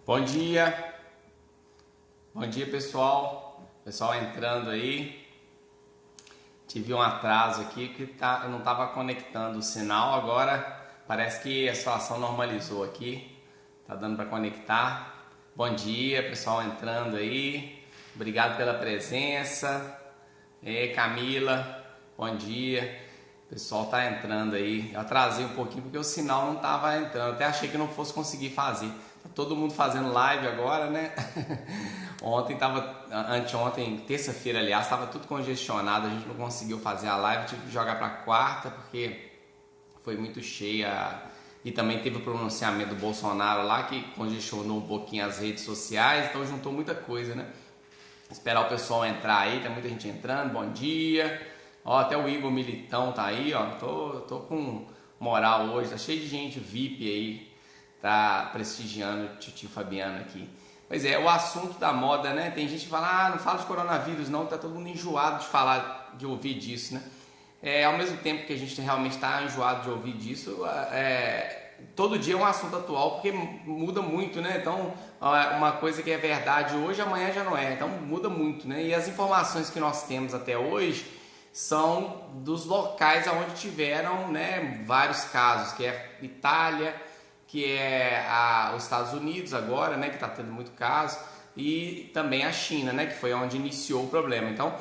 Bom dia, pessoal. Pessoal entrando aí. Tive um atraso aqui que eu não estava conectando o sinal. Agora parece que a situação normalizou aqui. Tá dando para conectar. Bom dia, pessoal entrando aí. Obrigado pela presença. Camila, bom dia. O pessoal tá entrando aí. Eu atrasei um pouquinho porque o sinal não estava entrando. Até achei que não fosse conseguir fazer. Tá todo mundo fazendo live agora, né? Anteontem, terça-feira, aliás, estava tudo congestionado. A gente não conseguiu fazer a live. Tive que jogar para quarta porque foi muito cheia. E também teve o pronunciamento do Bolsonaro lá que congestionou um pouquinho as redes sociais. Então juntou muita coisa, né? Esperar o pessoal entrar aí. Tem muita gente entrando. Bom dia. Ó, até o Igor Militão tá aí, ó. Tô com moral hoje, tá cheio de gente VIP aí, tá prestigiando o tio Fabiano aqui. Pois é, o assunto da moda, né? Tem gente que fala, não fala de coronavírus não, tá todo mundo enjoado de falar, de ouvir disso, né? Ao mesmo tempo que a gente realmente tá enjoado de ouvir disso, todo dia é um assunto atual, porque muda muito, né? Então, uma coisa que é verdade hoje, amanhã já não é, então muda muito, né? E as informações que nós temos até hoje são dos locais onde tiveram, né, vários casos, que é Itália, que é os Estados Unidos agora, né, que está tendo muito caso, e também a China, né, que foi onde iniciou o problema. Então,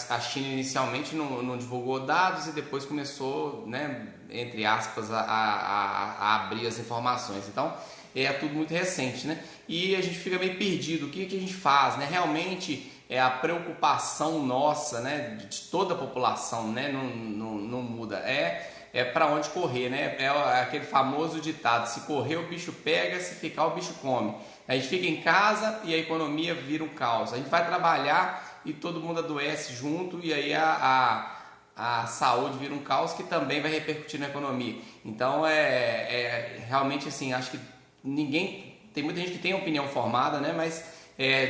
a China inicialmente não divulgou dados e depois começou, né, entre aspas, a abrir as informações. Então, é tudo muito recente, né? E a gente fica meio perdido. O que a gente faz, né? Realmente a preocupação nossa, né, de toda a população, né, não muda. É para onde correr, né? É aquele famoso ditado: se correr o bicho pega, se ficar o bicho come. A gente fica em casa e a economia vira um caos. A gente vai trabalhar e todo mundo adoece junto e aí a saúde vira um caos que também vai repercutir na economia. Então realmente assim, acho que tem muita gente que tem opinião formada, né? Mas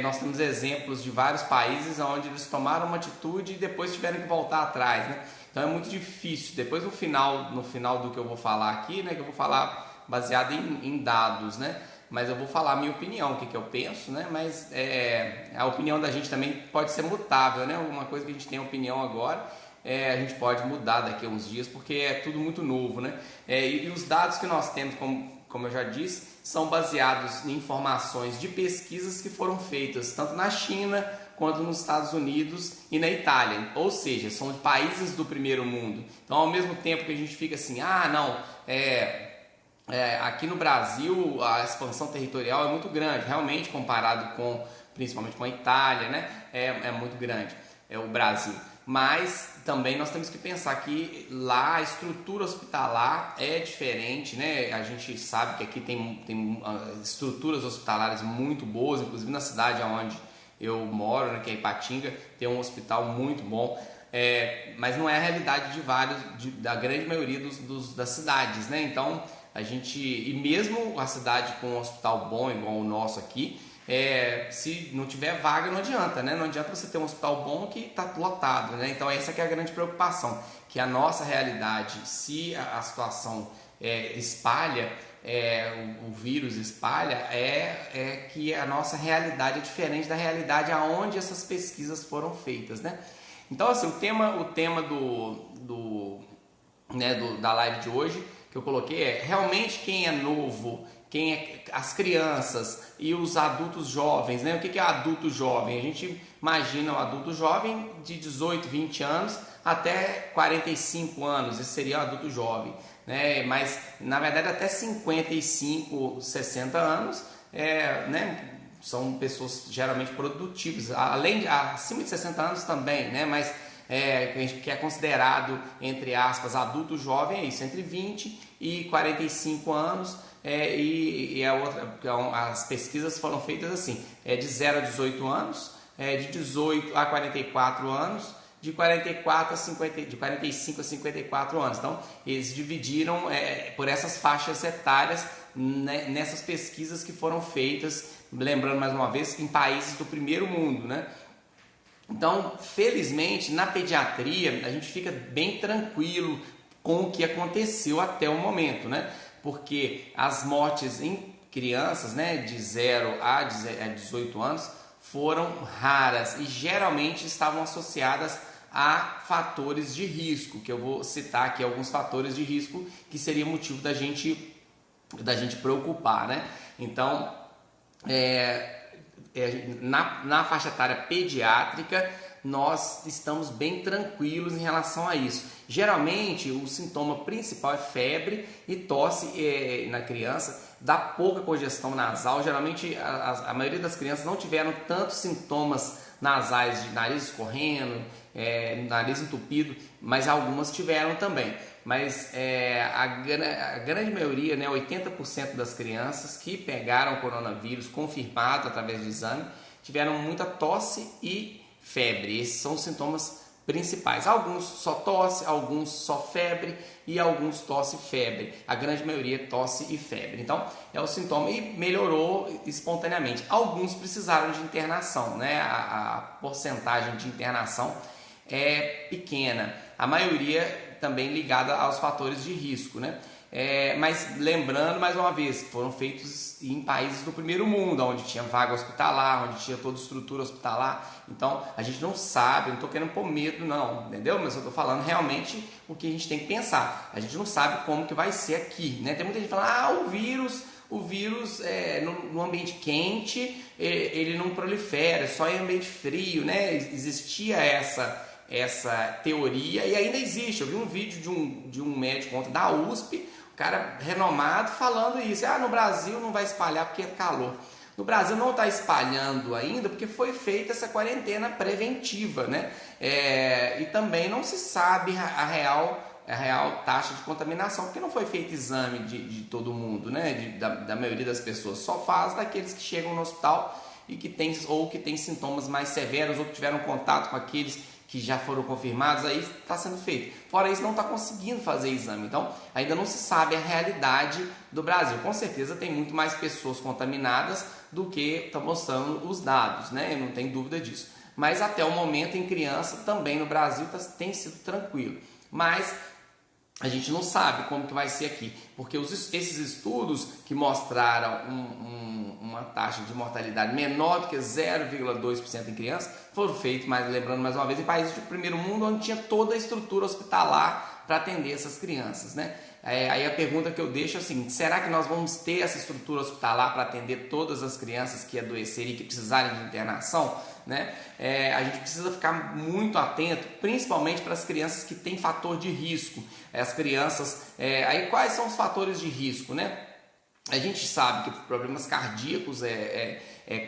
nós temos exemplos de vários países onde eles tomaram uma atitude e depois tiveram que voltar atrás, né? Então é muito difícil. Depois no final do que eu vou falar aqui, né? Que eu vou falar baseado em dados, né? Mas eu vou falar a minha opinião, o que eu penso, né? Mas a opinião da gente também pode ser mutável, né? Alguma coisa que a gente tem opinião agora, a gente pode mudar daqui a uns dias, porque é tudo muito novo, né? E os dados que nós temos, como eu já disse, são baseados em informações de pesquisas que foram feitas tanto na China quanto nos Estados Unidos e na Itália, ou seja, são países do primeiro mundo. Então, ao mesmo tempo que a gente fica assim, aqui no Brasil a expansão territorial é muito grande, realmente comparado principalmente com a Itália, né? É muito grande, o Brasil. Mas também nós temos que pensar que lá a estrutura hospitalar é diferente, né? A gente sabe que aqui tem estruturas hospitalares muito boas, inclusive na cidade onde eu moro, né, que é Ipatinga, tem um hospital muito bom, mas não é a realidade da grande maioria das cidades, né? Então e mesmo a cidade com um hospital bom igual o nosso aqui, se não tiver vaga não adianta, né? Não adianta você ter um hospital bom que está lotado, né? Então essa que é a grande preocupação, que a nossa realidade, se a situação espalha, o vírus espalha, que a nossa realidade é diferente da realidade aonde essas pesquisas foram feitas, né? Então assim, o tema da live de hoje que eu coloquei realmente quem é novo, as crianças e os adultos jovens, né? O que é adulto jovem? A gente imagina um adulto jovem de 18, 20 anos até 45 anos, esse seria o adulto jovem, né? Mas na verdade até 55, 60 anos, né? São pessoas geralmente produtivas, acima de 60 anos também, né? Mas que é considerado, entre aspas, adulto jovem, é isso, entre 20 e 45 anos, as pesquisas foram feitas assim, de 0 a 18 anos, de 18 a 44 anos, de 45 a 54 anos. Então, eles dividiram por essas faixas etárias, né, nessas pesquisas que foram feitas, lembrando mais uma vez, em países do primeiro mundo, né? Então, felizmente, na pediatria, a gente fica bem tranquilo com o que aconteceu até o momento, né? Porque as mortes em crianças, né, de 0 a 18 anos foram raras e geralmente estavam associadas a fatores de risco, que eu vou citar aqui alguns fatores de risco que seria motivo da gente preocupar, né? Então, na faixa etária pediátrica, nós estamos bem tranquilos em relação a isso. Geralmente, o sintoma principal é febre e tosse na criança, dá pouca congestão nasal. Geralmente, a maioria das crianças não tiveram tantos sintomas nasais de nariz escorrendo, nariz entupido, mas algumas tiveram também. Mas a grande maioria, né, 80% das crianças que pegaram o coronavírus confirmado através de exame, tiveram muita tosse e febre. Esses são os sintomas principais. Alguns só tosse, alguns só febre e alguns tosse e febre. A grande maioria tosse e febre. Então é o sintoma e melhorou espontaneamente. Alguns precisaram de internação, né? A porcentagem de internação é pequena. A maioria também ligada aos fatores de risco, né? Mas lembrando mais uma vez, foram feitos em países do primeiro mundo, onde tinha vaga hospitalar, onde tinha toda a estrutura hospitalar. Então a gente não sabe, não estou querendo pôr medo não, entendeu? Mas eu estou falando realmente o que a gente tem que pensar. A gente não sabe como que vai ser aqui, né? Tem muita gente falando, o vírus no ambiente quente ele não prolifera, só em ambiente frio, né? Existia essa teoria e ainda existe. Eu vi um vídeo de um médico ontem da USP, um cara renomado, falando isso. No Brasil não vai espalhar porque é calor. No Brasil não está espalhando ainda porque foi feita essa quarentena preventiva, né? E também não se sabe a real taxa de contaminação, porque não foi feito exame de todo mundo, né? Da maioria das pessoas. Só faz daqueles que chegam no hospital e que tem sintomas mais severos ou que tiveram contato com aqueles que já foram confirmados, aí está sendo feito. Fora isso, não está conseguindo fazer exame. Então, ainda não se sabe a realidade do Brasil. Com certeza tem muito mais pessoas contaminadas do que estão mostrando os dados, né? Eu não tenho dúvida disso. Mas até o momento, em criança, também no Brasil tem sido tranquilo. Mas a gente não sabe como que vai ser aqui, porque esses estudos que mostraram uma taxa de mortalidade menor do que 0,2% em crianças foram feitos, mas lembrando mais uma vez, em países do primeiro mundo, onde tinha toda a estrutura hospitalar para atender essas crianças, né? Aí a pergunta que eu deixo é a seguinte: será que nós vamos ter essa estrutura hospitalar para atender todas as crianças que adoecerem e que precisarem de internação, né? A gente precisa ficar muito atento, principalmente para as crianças que têm fator de risco. As crianças, aí quais são os fatores de risco, né? A gente sabe que problemas cardíacos é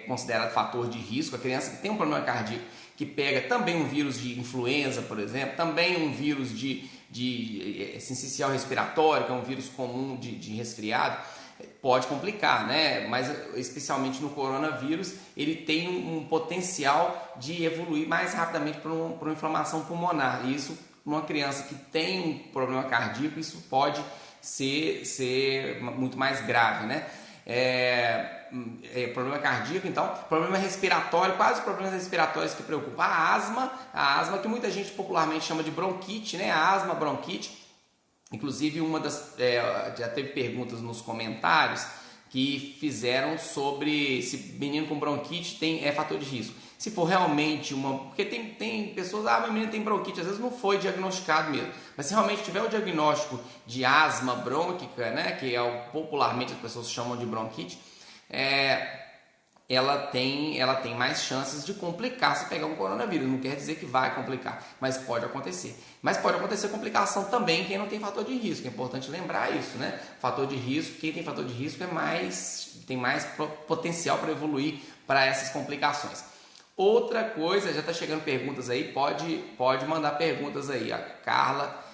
considerado fator de risco. A criança que tem um problema cardíaco, que pega também um vírus de influenza, por exemplo, também um vírus de sincicial respiratório, que é um vírus comum de resfriado, pode complicar, né? Mas especialmente no coronavírus, ele tem um potencial de evoluir mais rapidamente para uma inflamação pulmonar. E isso, numa criança que tem um problema cardíaco, isso pode ser muito mais grave, né? Problema cardíaco, então, problema respiratório, quais os problemas respiratórios que preocupam? A asma que muita gente popularmente chama de bronquite, né? A asma, bronquite. Inclusive, já teve perguntas nos comentários que fizeram sobre se menino com bronquite é fator de risco. Se for realmente porque tem pessoas, meu menino tem bronquite, às vezes não foi diagnosticado mesmo. Mas se realmente tiver o diagnóstico de asma brônquica, né, que popularmente as pessoas chamam de bronquite, ela tem mais chances de complicar se pegar um coronavírus. Não quer dizer que vai complicar, mas pode acontecer. Mas pode acontecer complicação também quem não tem fator de risco. É importante lembrar isso, né? Fator de risco, quem tem fator de risco tem mais potencial para evoluir para essas complicações. Outra coisa, já está chegando perguntas aí, pode mandar perguntas aí. A Carla,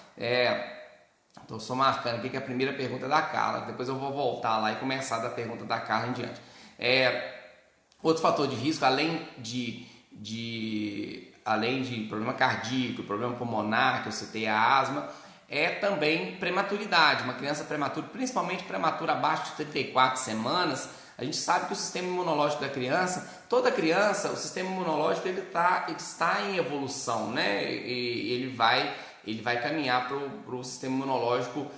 estou só marcando aqui que a primeira pergunta é da Carla, depois eu vou voltar lá e começar da pergunta da Carla em diante. Outro fator de risco, além de problema cardíaco, problema pulmonar, que eu citei, a asma, é também prematuridade. Uma criança prematura, principalmente prematura abaixo de 34 semanas, a gente sabe que o sistema imunológico da criança, toda criança, o sistema imunológico ele está em evolução, né? E ele vai caminhar para o sistema imunológico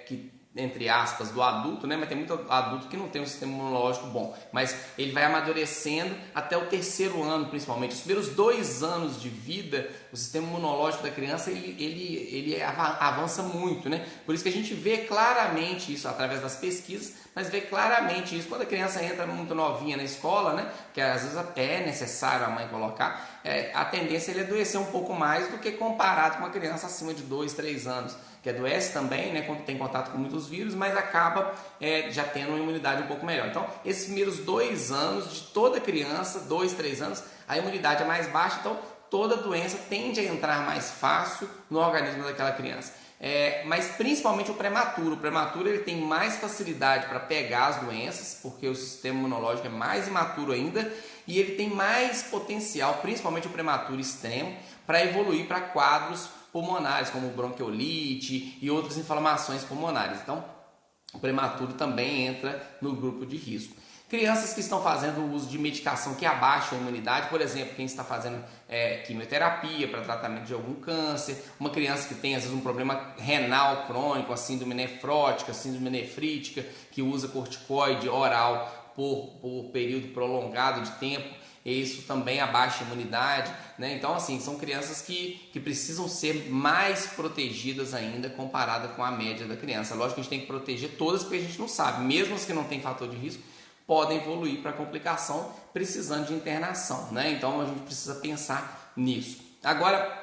que entre aspas, do adulto, né? Mas tem muito adulto que não tem um sistema imunológico bom, mas ele vai amadurecendo até o terceiro ano, principalmente. Os primeiros 2 anos de vida, o sistema imunológico da criança, ele avança muito, né? Por isso que a gente vê claramente isso através das pesquisas, mas vê claramente isso quando a criança entra muito novinha na escola, né? Que às vezes é necessário a mãe colocar, a tendência é ele adoecer um pouco mais do que comparado com uma criança acima de 2, 3 anos, que adoece também, né, quando tem contato com muitos vírus, mas acaba já tendo uma imunidade um pouco melhor. Então, esses primeiros 2 anos de toda criança, 2, 3 anos, a imunidade é mais baixa, então toda doença tende a entrar mais fácil no organismo daquela criança. Mas principalmente o prematuro ele tem mais facilidade para pegar as doenças, porque o sistema imunológico é mais imaturo ainda, e ele tem mais potencial, principalmente o prematuro extremo, para evoluir para quadros pulmonares, como bronquiolite e outras inflamações pulmonares. Então, o prematuro também entra no grupo de risco. Crianças que estão fazendo uso de medicação que abaixam a imunidade, por exemplo, quem está fazendo quimioterapia para tratamento de algum câncer, uma criança que tem às vezes um problema renal crônico, a síndrome nefrótica, a síndrome nefrítica, que usa corticoide oral por período prolongado de tempo, isso também abaixa a imunidade, né? Então, assim, são crianças que precisam ser mais protegidas ainda comparada com a média da criança. Lógico que a gente tem que proteger todas, porque a gente não sabe, mesmo as que não têm fator de risco, podem evoluir para complicação precisando de internação, né? Então a gente precisa pensar nisso. Agora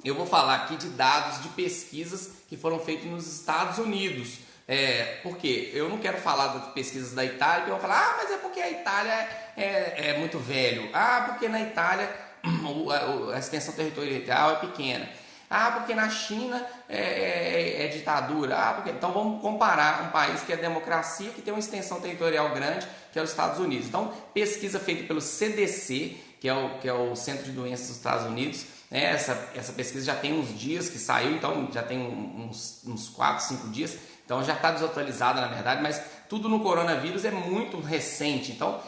eu vou falar aqui de dados de pesquisas que foram feitas nos Estados Unidos. Porque eu não quero falar das pesquisas da Itália, porque eu vou falar, mas é porque a Itália é muito velho. Porque na Itália a extensão territorial é pequena. Porque na China é ditadura. Então vamos comparar um país que é democracia, que tem uma extensão territorial grande, que é os Estados Unidos. Então, pesquisa feita pelo CDC, que é o Centro de Doenças dos Estados Unidos. Essa pesquisa já tem uns dias que saiu, então já tem uns 4, 5 dias. Então já está desatualizada, na verdade, mas tudo no coronavírus é muito recente. Então,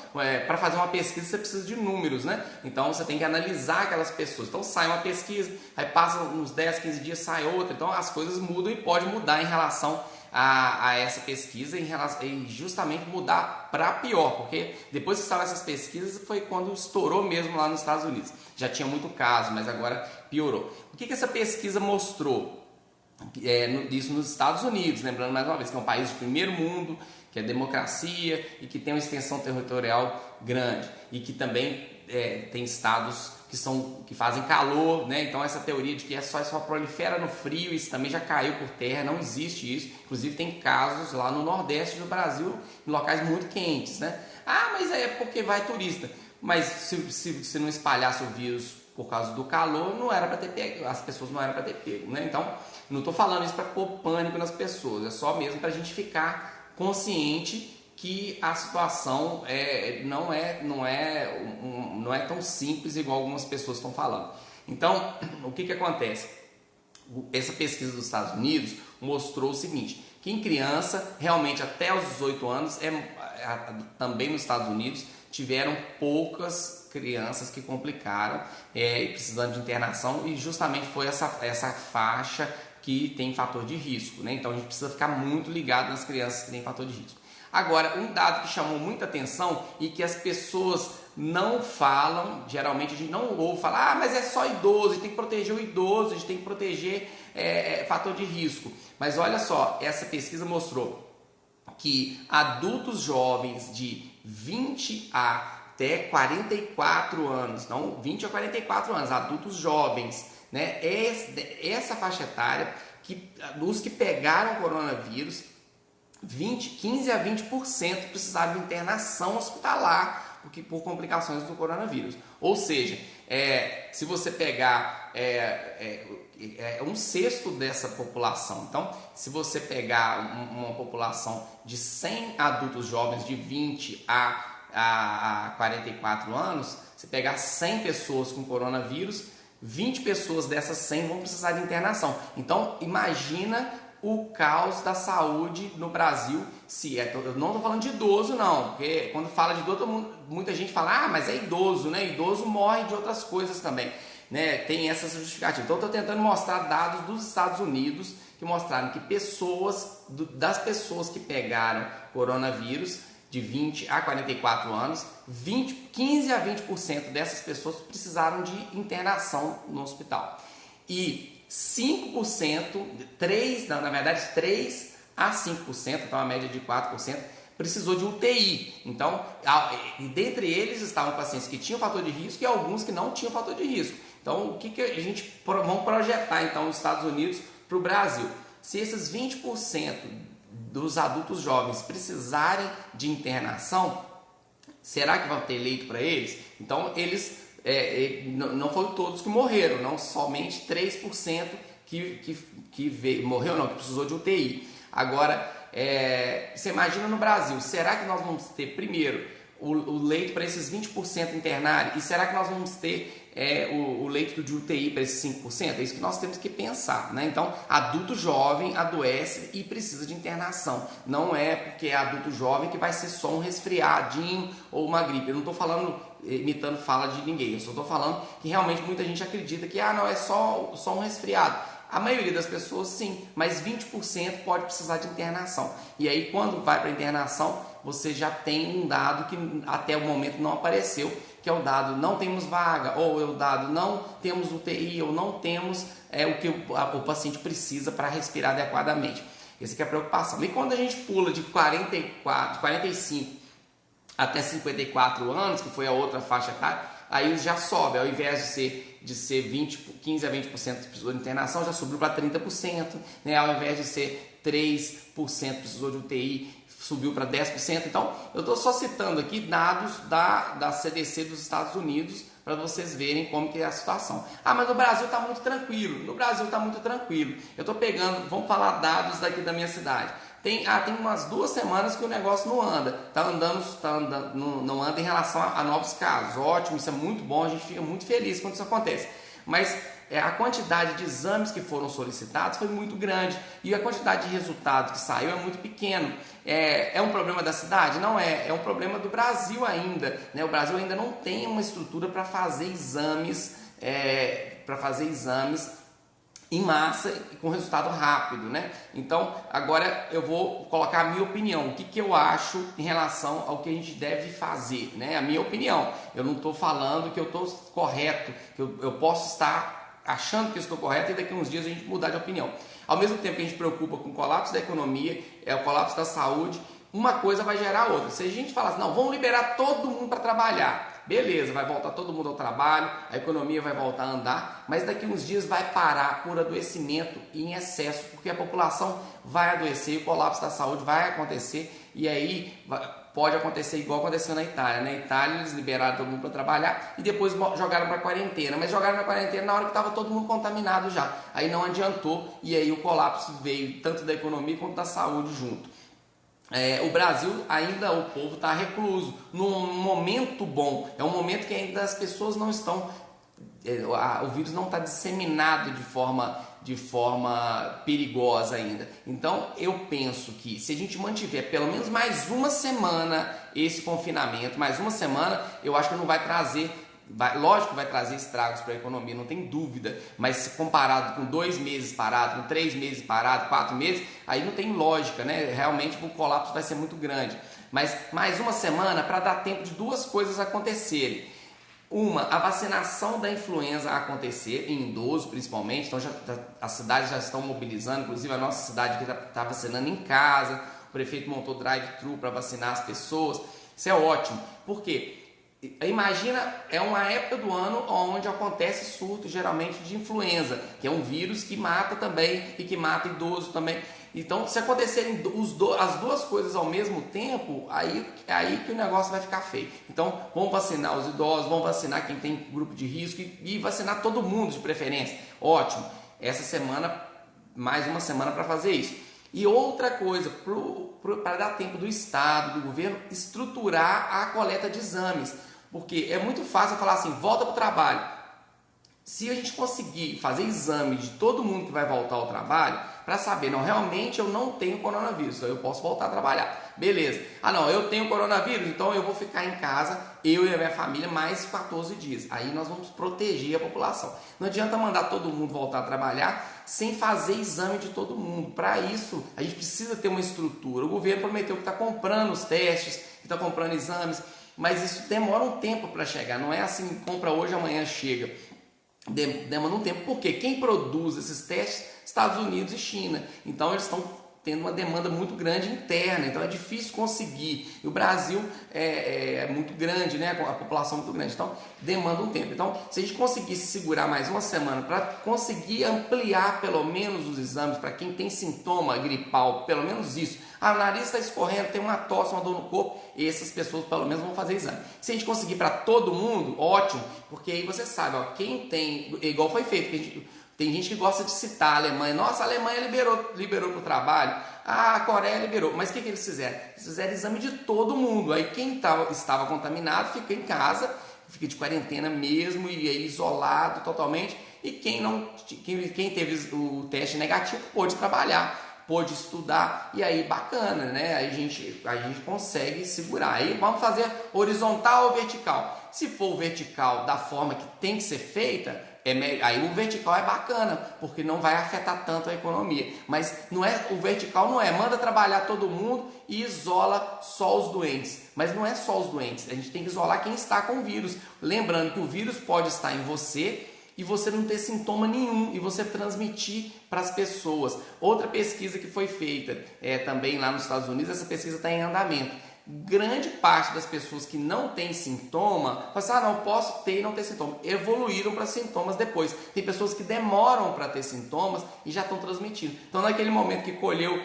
para fazer uma pesquisa você precisa de números, né? Então você tem que analisar aquelas pessoas. Então sai uma pesquisa, aí passa uns 10, 15 dias, sai outra. Então as coisas mudam e pode mudar em relação a essa pesquisa e justamente mudar para pior, porque depois que saiu essas pesquisas foi quando estourou mesmo lá nos Estados Unidos. Já tinha muito caso, mas agora piorou. O que essa pesquisa mostrou? Isso nos Estados Unidos, lembrando mais uma vez que é um país de primeiro mundo, que é democracia e que tem uma extensão territorial grande e que também tem estados que fazem calor, né? Então essa teoria de que só prolifera no frio, isso também já caiu por terra, não existe isso. Inclusive tem casos lá no Nordeste do Brasil, em locais muito quentes, né? Mas é porque vai turista. Mas se não espalhasse o vírus por causa do calor, não era para ter pego, as pessoas não eram para ter pego, né? Então, não estou falando isso para pôr pânico nas pessoas, é só mesmo para a gente ficar consciente que a situação não é tão simples igual algumas pessoas estão falando. Então, o que acontece? Essa pesquisa dos Estados Unidos mostrou o seguinte, que em criança, realmente até os 18 anos, também nos Estados Unidos, tiveram poucas crianças que complicaram precisando de internação, e justamente foi essa faixa que tem fator de risco, né? Então a gente precisa ficar muito ligado nas crianças que têm fator de risco. Agora, um dado que chamou muita atenção e que as pessoas não falam, geralmente a gente não ouve falar, mas é só idoso, a gente tem que proteger o idoso, a gente tem que proteger fator de risco. Mas olha só, essa pesquisa mostrou que adultos jovens de 20 até 44 anos, então 20 a 44 anos, adultos jovens, né? Essa faixa etária, dos que pegaram coronavírus, 15 a 20% precisaram de internação hospitalar por complicações do coronavírus. Ou seja, se você pegar um sexto dessa população, então se você pegar uma população de 100 adultos jovens de 20 a 44 anos, você pegar 100 pessoas com coronavírus, 20 pessoas dessas 100 vão precisar de internação. Então imagina o caos da saúde no Brasil. Eu não estou falando de idoso não, porque quando fala de idoso, muita gente fala, mas é idoso, né? Idoso morre de outras coisas também, né? Tem essa justificativa. Então estou tentando mostrar dados dos Estados Unidos que mostraram que das pessoas que pegaram coronavírus de 20 a 44 anos, 15 a 20% dessas pessoas precisaram de internação no hospital. E 5%, 3 a 5%, então a média de 4%, precisou de UTI. Então, dentre eles estavam pacientes que tinham fator de risco e alguns que não tinham fator de risco. Então, o que a gente vamos projetar então nos Estados Unidos para o Brasil? Se esses 20% dos adultos jovens precisarem de internação, será que vão ter leito para eles? Então, eles não foram todos que morreram, não somente 3% que morreu, não, que precisou de UTI. Agora, você imagina no Brasil, será que nós vamos ter primeiro o leito para esses 20% internarem? E será que nós vamos ter o leito de UTI para esses 5%? É isso que nós temos que pensar, né? Então, adulto jovem adoece e precisa de internação. Não é porque é adulto jovem que vai ser só um resfriadinho ou uma gripe. Eu não estou falando, imitando fala de ninguém. Eu só estou falando que realmente muita gente acredita que não, é só um resfriado. A maioria das pessoas sim, mas 20% pode precisar de internação. E aí quando vai para a internação, você já tem um dado que até o momento não apareceu, que é o dado não temos vaga, ou é o dado não temos UTI, ou não temos o que o paciente precisa para respirar adequadamente. Essa aqui é a preocupação. E quando a gente pula de 45 até 54 anos, que foi a outra faixa etária, aí já sobe, ao invés de ser 15 a 20% que precisou de internação, já subiu para 30%, né? Ao invés de ser 3% precisou de UTI, subiu para 10%. Então, eu estou só citando aqui dados da CDC dos Estados Unidos para vocês verem como que é a situação. Mas no Brasil está muito tranquilo. No Brasil está muito tranquilo. Eu estou pegando, vamos falar dados daqui da minha cidade. Tem umas 2 semanas que o negócio não anda. Não anda em relação a novos casos. Ótimo, isso é muito bom, a gente fica muito feliz quando isso acontece. Mas a quantidade de exames que foram solicitados foi muito grande e a quantidade de resultado que saiu é muito pequeno. É um problema da cidade? Não é. É um problema do Brasil ainda, né? O Brasil ainda não tem uma estrutura para fazer exames, em massa e com resultado rápido, né? Então, agora eu vou colocar a minha opinião, o que eu acho em relação ao que a gente deve fazer, né? A minha opinião. Eu não estou falando que eu estou correto, que eu posso estar achando que eu estou correto e daqui a uns dias a gente mudar de opinião. Ao mesmo tempo que a gente preocupa com o colapso da economia, o colapso da saúde, uma coisa vai gerar outra. Se a gente falar assim, não, vamos liberar todo mundo para trabalhar, beleza, vai voltar todo mundo ao trabalho, a economia vai voltar a andar, mas daqui a uns dias vai parar por adoecimento e em excesso, porque a população vai adoecer, o colapso da saúde vai acontecer e aí pode acontecer igual aconteceu na Itália. Na Itália eles liberaram todo mundo para trabalhar e depois jogaram para quarentena, mas jogaram para quarentena na hora que estava todo mundo contaminado já, aí não adiantou e aí o colapso veio tanto da economia quanto da saúde junto. O Brasil ainda, o povo está recluso, num momento bom, é um momento que ainda as pessoas não estão, o vírus não está disseminado de forma perigosa ainda. Então eu penso que se a gente mantiver pelo menos mais uma semana esse confinamento, mais uma semana, eu acho que não vai trazer, lógico que vai trazer estragos para a economia, não tem dúvida, mas se comparado com 2 meses parado, com 3 meses parado, 4 meses, aí não tem lógica, né? Realmente o colapso vai ser muito grande. Mas mais uma semana para dar tempo de 2 coisas acontecerem. Uma, a vacinação da influenza acontecer, em idoso principalmente, então as cidades já estão mobilizando, inclusive a nossa cidade aqui está vacinando em casa, o prefeito montou drive-thru para vacinar as pessoas, isso é ótimo, por quê? Imagina, é uma época do ano onde acontece surto geralmente de influenza, que é um vírus que mata também e que mata idoso também. Então, se acontecerem as 2 coisas ao mesmo tempo, é aí que o negócio vai ficar feio. Então, vamos vacinar os idosos, vamos vacinar quem tem grupo de risco e vacinar todo mundo de preferência. Ótimo, essa semana, mais uma semana para fazer isso. E outra coisa, para dar tempo do Estado, do governo, estruturar a coleta de exames. Porque é muito fácil falar assim, volta para o trabalho. Se a gente conseguir fazer exame de todo mundo que vai voltar ao trabalho, para saber, não, realmente eu não tenho coronavírus, então eu posso voltar a trabalhar. Beleza. Não, eu tenho coronavírus, então eu vou ficar em casa, eu e a minha família, mais 14 dias. Aí nós vamos proteger a população. Não adianta mandar todo mundo voltar a trabalhar, sem fazer exame de todo mundo. Para isso, a gente precisa ter uma estrutura. O governo prometeu que está comprando os testes, que está comprando exames, mas isso demora um tempo para chegar. Não é assim, compra hoje, amanhã chega. Demora um tempo, porque quem produz esses testes? Estados Unidos e China. Então eles estão tendo uma demanda muito grande interna, então é difícil conseguir. E o Brasil é muito grande, né? A população é muito grande, então demanda um tempo. Então, se a gente conseguisse segurar mais uma semana para conseguir ampliar pelo menos os exames para quem tem sintoma gripal, pelo menos isso. Ah, o nariz está escorrendo, tem uma tosse, uma dor no corpo, e essas pessoas pelo menos vão fazer exame. Se a gente conseguir para todo mundo, ótimo, porque aí você sabe, ó, quem tem, igual foi feito, tem gente que gosta de citar a Alemanha. Nossa, a Alemanha liberou para o trabalho. A Coreia liberou. Mas o que eles fizeram? Eles fizeram exame de todo mundo. Aí quem estava contaminado fica em casa, fica de quarentena mesmo e aí isolado totalmente. E quem teve o teste negativo pôde trabalhar, pôde estudar. E aí bacana, né? Aí a gente consegue segurar. Aí vamos fazer horizontal ou vertical. Se for o vertical da forma que tem que ser feita, aí o vertical é bacana, porque não vai afetar tanto a economia. Mas o vertical não é, manda trabalhar todo mundo e isola só os doentes. Mas não é só os doentes, a gente tem que isolar quem está com o vírus. Lembrando que o vírus pode estar em você e você não ter sintoma nenhum e você transmitir para as pessoas. Outra pesquisa que foi feita também lá nos Estados Unidos, essa pesquisa está em andamento. Grande parte das pessoas que não tem sintoma, falam assim, não, posso ter e não ter sintoma, evoluíram para sintomas depois. Tem pessoas que demoram para ter sintomas e já estão transmitindo. Então, naquele momento que colheu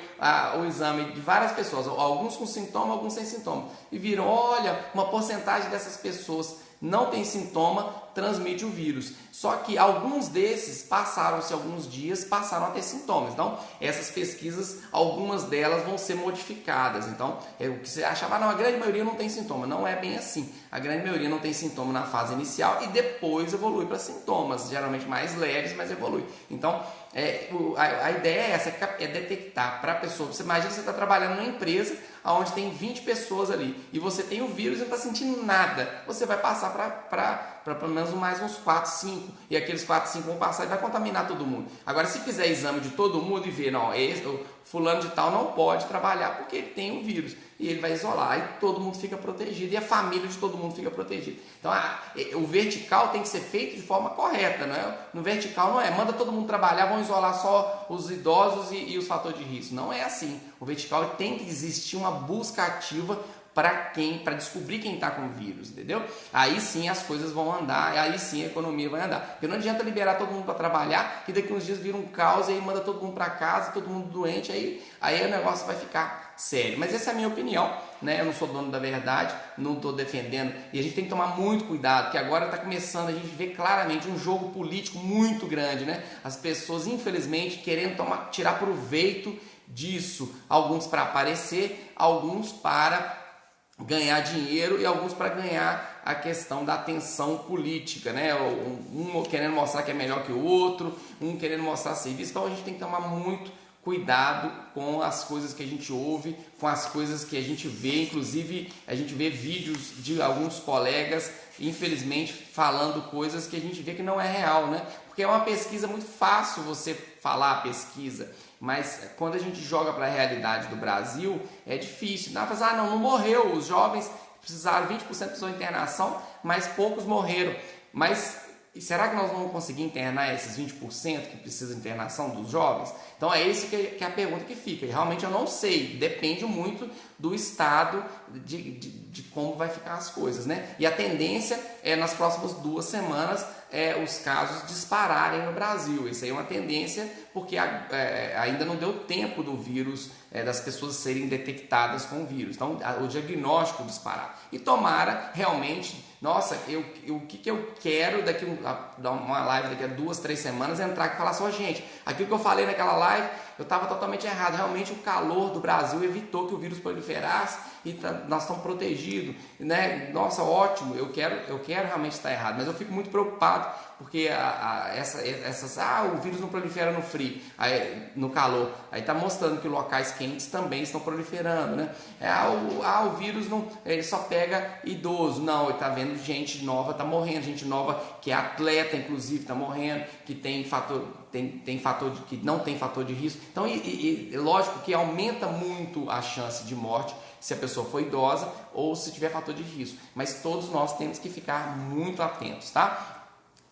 o exame de várias pessoas, alguns com sintoma, alguns sem sintoma, e viram, olha, uma porcentagem dessas pessoas não tem sintoma, transmite o vírus. Só que alguns desses passaram-se alguns dias, passaram a ter sintomas. Então, essas pesquisas, algumas delas vão ser modificadas. Então, o que você achava, não, a grande maioria não tem sintoma. Não é bem assim. A grande maioria não tem sintoma na fase inicial e depois evolui para sintomas, geralmente mais leves, mas evolui. Então, a ideia é essa, é detectar para a pessoa. Você imagina que você está trabalhando numa empresa onde tem 20 pessoas ali e você tem o vírus e não está sentindo nada. Você vai passar para pelo menos mais uns 4, 5 e aqueles 4, 5 vão passar e vai contaminar todo mundo. Agora, se fizer exame de todo mundo e ver, não, o fulano de tal não pode trabalhar porque ele tem o vírus e ele vai isolar, aí todo mundo fica protegido e a família de todo mundo fica protegida. Então, o vertical tem que ser feito de forma correta, não é? No vertical não é, manda todo mundo trabalhar, vão isolar só os idosos e os fatores de risco. Não é assim. O vertical tem que existir uma busca ativa para descobrir quem está com o vírus, entendeu? Aí sim as coisas vão andar, aí sim a economia vai andar. Porque não adianta liberar todo mundo para trabalhar, que daqui uns dias vira um caos e aí manda todo mundo para casa, todo mundo doente, aí o negócio vai ficar sério. Mas essa é a minha opinião, né? Eu não sou dono da verdade, não estou defendendo, e a gente tem que tomar muito cuidado, que agora está começando a gente ver claramente um jogo político muito grande, né? As pessoas, infelizmente, querendo tirar proveito disso, alguns para aparecer, alguns para ganhar dinheiro e alguns para ganhar a questão da atenção política, né? Um querendo mostrar que é melhor que o outro, um querendo mostrar serviço. Então a gente tem que tomar muito cuidado com as coisas que a gente ouve, com as coisas que a gente vê. Inclusive a gente vê vídeos de alguns colegas, infelizmente, falando coisas que a gente vê que não é real, né? Porque é uma pesquisa muito fácil você falar a pesquisa, mas quando a gente joga para a realidade do Brasil, é difícil. Não morreu, os jovens precisaram, 20% precisou de internação, mas poucos morreram. Mas será que nós vamos conseguir internar esses 20% que precisam de internação dos jovens? Então é isso que é a pergunta que fica. E realmente eu não sei, depende muito do estado de como vai ficar as coisas, né? E a tendência é nas próximas 2 semanas os casos dispararem no Brasil. Isso aí é uma tendência porque ainda não deu tempo do vírus, das pessoas serem detectadas com o vírus. Então o diagnóstico disparar. E tomara realmente, nossa, o que eu quero daqui uma live daqui a 2, 3 semanas entrar aqui e falar assim, gente, aquilo que eu falei naquela live, eu estava totalmente errado. Realmente o calor do Brasil evitou que o vírus proliferasse e nós estamos protegidos, né? Nossa, ótimo, eu quero realmente estar errado, mas eu fico muito preocupado porque o vírus não prolifera no frio, no calor. Aí está mostrando que locais quentes também estão proliferando, né? O vírus não, ele só pega idoso. Não, ele está vendo gente nova está morrendo, gente nova que é atleta, inclusive, está morrendo, que tem fator que não tem fator de risco. Então, lógico que aumenta muito a chance de morte se a pessoa for idosa ou se tiver fator de risco. Mas todos nós temos que ficar muito atentos, tá?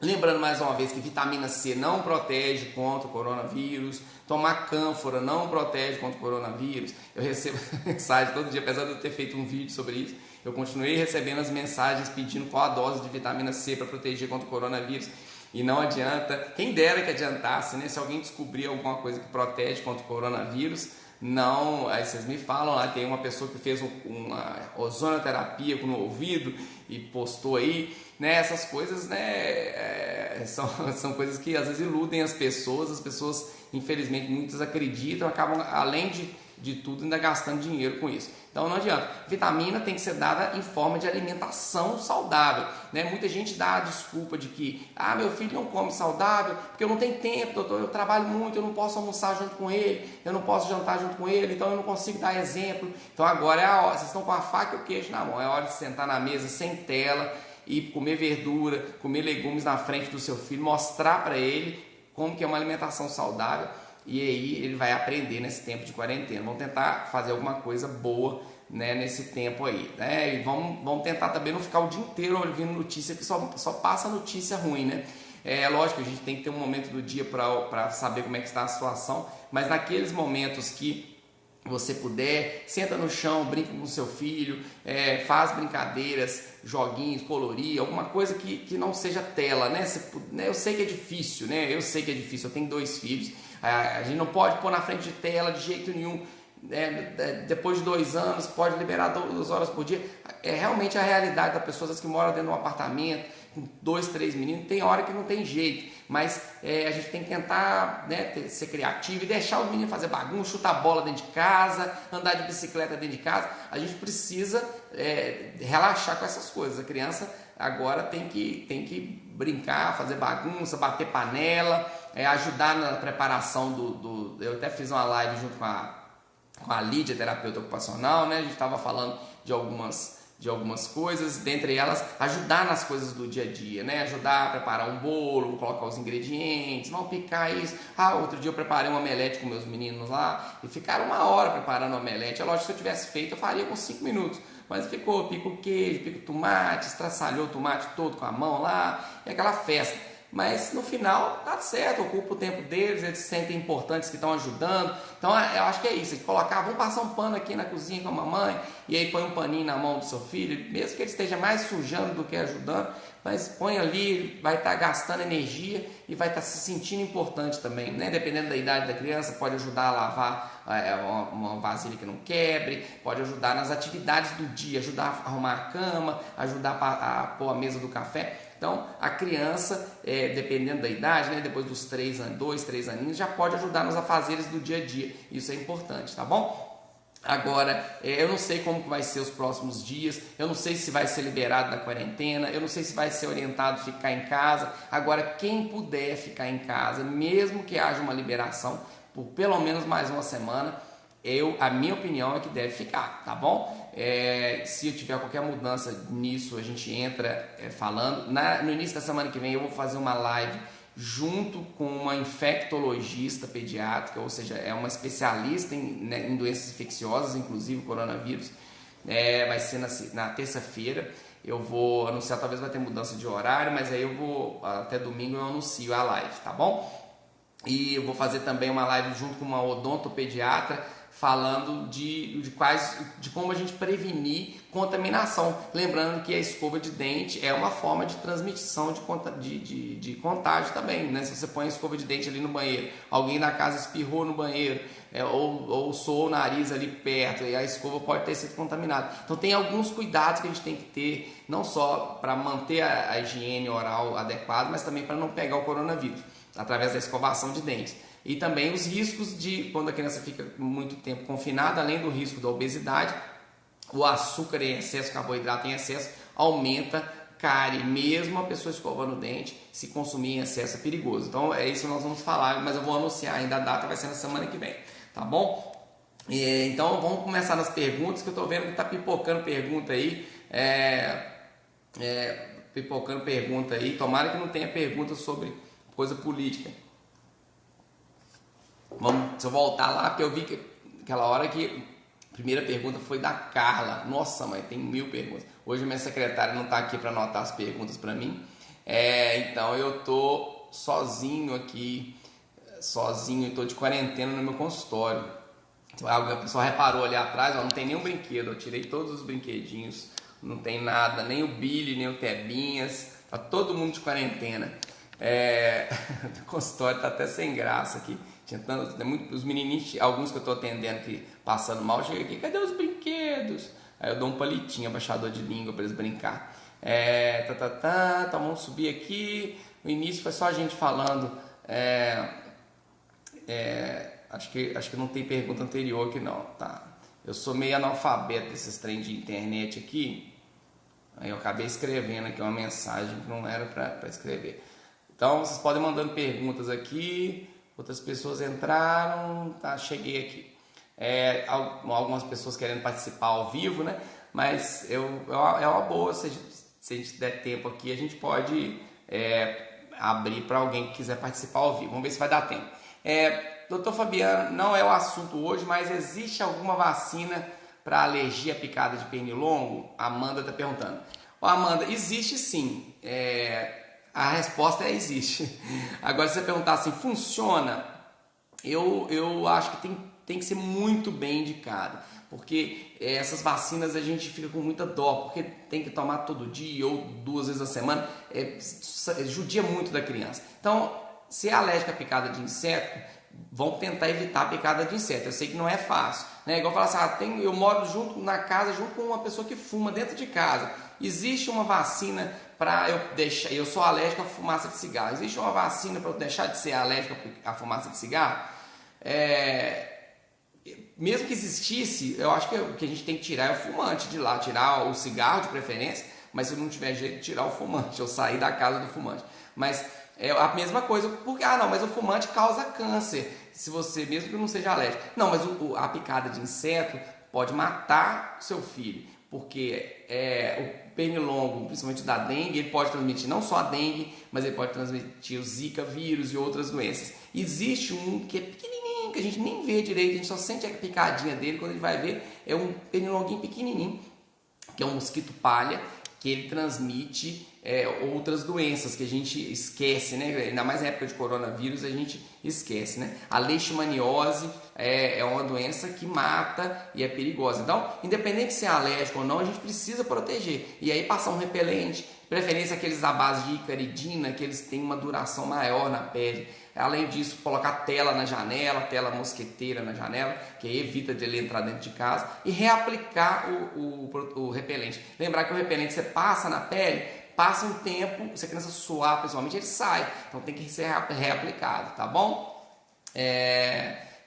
Lembrando mais uma vez que vitamina C não protege contra o coronavírus, tomar cânfora não protege contra o coronavírus. Eu recebo mensagem todo dia, apesar de eu ter feito um vídeo sobre isso, eu continuei recebendo as mensagens pedindo qual a dose de vitamina C para proteger contra o coronavírus. E não adianta, quem dera que adiantasse, né? Se alguém descobrir alguma coisa que protege contra o coronavírus, não, aí vocês me falam lá, tem uma pessoa que fez uma ozonoterapia no ouvido e postou aí, né? Essas coisas, né? São coisas que às vezes iludem as pessoas infelizmente muitas acreditam, acabam além de tudo ainda gastando dinheiro com isso. Então não adianta. Vitamina tem que ser dada em forma de alimentação saudável, né? Muita gente dá a desculpa de que meu filho não come saudável porque eu não tenho tempo, doutor, eu trabalho muito, eu não posso almoçar junto com ele, eu não posso jantar junto com ele, então eu não consigo dar exemplo. Então agora é a hora, vocês estão com a faca e o queijo na mão, é hora de sentar na mesa sem tela e comer verdura, comer legumes na frente do seu filho, mostrar para ele como que é uma alimentação saudável. E aí ele vai aprender nesse tempo de quarentena. Vamos tentar fazer alguma coisa boa, né, nesse tempo aí, né? E vamos tentar também não ficar o dia inteiro ouvindo notícia que só passa notícia ruim, né? Lógico, a gente tem que ter um momento do dia para saber como é que está a situação, mas naqueles momentos que você puder, senta no chão, brinca com seu filho, faz brincadeiras, joguinhos, colorir, alguma coisa que não seja tela, né? Eu sei que é difícil, né? Eu sei que é difícil, eu tenho 2 filhos, a gente não pode pôr na frente de tela de jeito nenhum, depois de 2 anos, pode liberar 2 horas por dia. É realmente a realidade das pessoas que moram dentro de um apartamento, com 2, 3 meninos, tem hora que não tem jeito, mas a gente tem que tentar, né, ser criativo e deixar os meninos fazer bagunça, chutar bola dentro de casa, andar de bicicleta dentro de casa. A gente precisa relaxar com essas coisas. A criança agora tem que brincar, fazer bagunça, bater panela, ajudar na preparação eu até fiz uma live junto com a Lídia, terapeuta ocupacional, né? A gente estava falando de algumas coisas, dentre elas ajudar nas coisas do dia a dia, né? Ajudar a preparar um bolo, colocar os ingredientes, não picar isso. Outro dia eu preparei um omelete com meus meninos lá e ficaram 1 hora preparando o omelete. É lógico que se eu tivesse feito eu faria com 5 minutos, mas ficou, pica o queijo, pica o tomate, estraçalhou o tomate todo com a mão lá, e aquela festa. Mas no final tá certo, ocupa o tempo deles, eles se sentem importantes que estão ajudando. Então eu acho que é isso, vamos passar um pano aqui na cozinha com a mamãe, e aí põe um paninho na mão do seu filho, mesmo que ele esteja mais sujando do que ajudando, mas põe ali, vai estar gastando energia e vai estar se sentindo importante também, né? Dependendo da idade da criança, pode ajudar a lavar uma vasilha que não quebre, pode ajudar nas atividades do dia, ajudar a arrumar a cama, ajudar a pôr a mesa do café. Então, a criança, dependendo da idade, né, depois dos 2, 3 aninhos, já pode ajudar nos afazeres do dia a dia. Isso é importante, tá bom? Agora, eu não sei como que vai ser os próximos dias, eu não sei se vai ser liberado da quarentena, eu não sei se vai ser orientado a ficar em casa. Agora, quem puder ficar em casa, mesmo que haja uma liberação, por pelo menos mais 1 semana, a minha opinião é que deve ficar, tá bom? Se eu tiver qualquer mudança nisso, a gente entra falando. No início da semana que vem eu vou fazer uma live junto com uma infectologista pediátrica, ou seja, é uma especialista em doenças infecciosas, inclusive coronavírus. Vai ser na terça-feira. Eu vou anunciar, talvez vai ter mudança de horário, mas aí até domingo eu anuncio a live, tá bom? E eu vou fazer também uma live junto com uma odontopediatra, falando de como a gente prevenir contaminação. Lembrando que a escova de dente é uma forma de transmissão de contágio também, né? Se você põe a escova de dente ali no banheiro, alguém da casa espirrou no banheiro, ou soou o nariz ali perto, e a escova pode ter sido contaminada. Então tem alguns cuidados que a gente tem que ter, não só para manter a higiene oral adequada, mas também para não pegar o coronavírus, através da escovação de dentes. E também os riscos de quando a criança fica muito tempo confinada, além do risco da obesidade, o açúcar em excesso, o carboidrato em excesso, aumenta cárie, mesmo a pessoa escovando o dente, se consumir em excesso é perigoso. Então é isso que nós vamos falar, mas eu vou anunciar ainda a data, vai ser na semana que vem, tá bom? Então vamos começar nas perguntas, que eu tô vendo que tá pipocando pergunta aí, pipocando pergunta aí, tomara que não tenha pergunta sobre coisa política. Se eu voltar lá, porque eu vi que aquela hora que a primeira pergunta foi da Carla. Nossa, mãe, tem 1000 perguntas. Hoje minha secretária não está aqui para anotar as perguntas para mim. Então eu tô sozinho aqui, estou de quarentena no meu consultório. A pessoa reparou ali atrás, ó, não tem nenhum brinquedo. Eu tirei todos os brinquedinhos, não tem nada, nem o Billy, nem o Tebinhas. Tá todo mundo de quarentena. O consultório tá até sem graça aqui. Tinha tantos, os menininhos, alguns que eu tô atendendo que passando mal, chega aqui, cadê os brinquedos? Aí eu dou um palitinho, abaixador de língua para eles brincar. Então vamos subir aqui. No início foi só a gente falando. Acho que não tem pergunta anterior aqui não, tá? Eu sou meio analfabeto desses trem de internet aqui. Aí eu acabei escrevendo aqui uma mensagem que não era para escrever. Então vocês podem mandando perguntas aqui. Outras pessoas entraram, tá? Cheguei aqui. Algumas pessoas querendo participar ao vivo, né? Mas é uma boa, se a gente der tempo aqui, a gente pode abrir para alguém que quiser participar ao vivo. Vamos ver se vai dar tempo. Doutor Fabiano, não é o assunto hoje, mas existe alguma vacina para alergia à picada de pernilongo? A Amanda está perguntando. Amanda, existe sim. A resposta é existe. Agora, se você perguntar assim, funciona? Eu acho que tem que ser muito bem indicado. Porque essas vacinas a gente fica com muita dó, porque tem que tomar todo dia ou 2 vezes a semana. Judia muito da criança. Então, se é alérgica à picada de inseto, vão tentar evitar a picada de inseto. Eu sei que não é fácil, né? Igual falar assim, eu moro na casa junto com uma pessoa que fuma dentro de casa. Existe uma vacina para eu deixar... Eu sou alérgico à fumaça de cigarro. Existe uma vacina para eu deixar de ser alérgico à fumaça de cigarro? Mesmo que existisse, eu acho que o que a gente tem que tirar é o fumante de lá. Tirar o cigarro de preferência, mas se não tiver jeito, tirar o fumante. Eu sair da casa do fumante. Mas é a mesma coisa, porque, mas o fumante causa câncer, se você, mesmo que não seja alérgico. Não, mas a picada de inseto pode matar seu filho, porque o pernilongo, principalmente da dengue, ele pode transmitir não só a dengue, mas ele pode transmitir o Zika vírus e outras doenças. Existe um que é pequenininho, que a gente nem vê direito, a gente só sente a picadinha dele, quando ele vai ver, é um pernilonguinho pequenininho, que é um mosquito palha, que ele transmite outras doenças que a gente esquece, né? Ainda mais na época de coronavírus a gente esquece, né? A leishmaniose é uma doença que mata e é perigosa. Então, independente se é alérgico ou não, a gente precisa proteger. E aí passar um repelente, preferência aqueles à base de icaridina, que eles têm uma duração maior na pele. Além disso, colocar tela na janela, tela mosqueteira na janela, que evita de ele entrar dentro de casa, e reaplicar o repelente. Lembrar que o repelente você passa na pele, passa um tempo, se a criança suar pessoalmente, ele sai. Então tem que ser reaplicado, tá bom?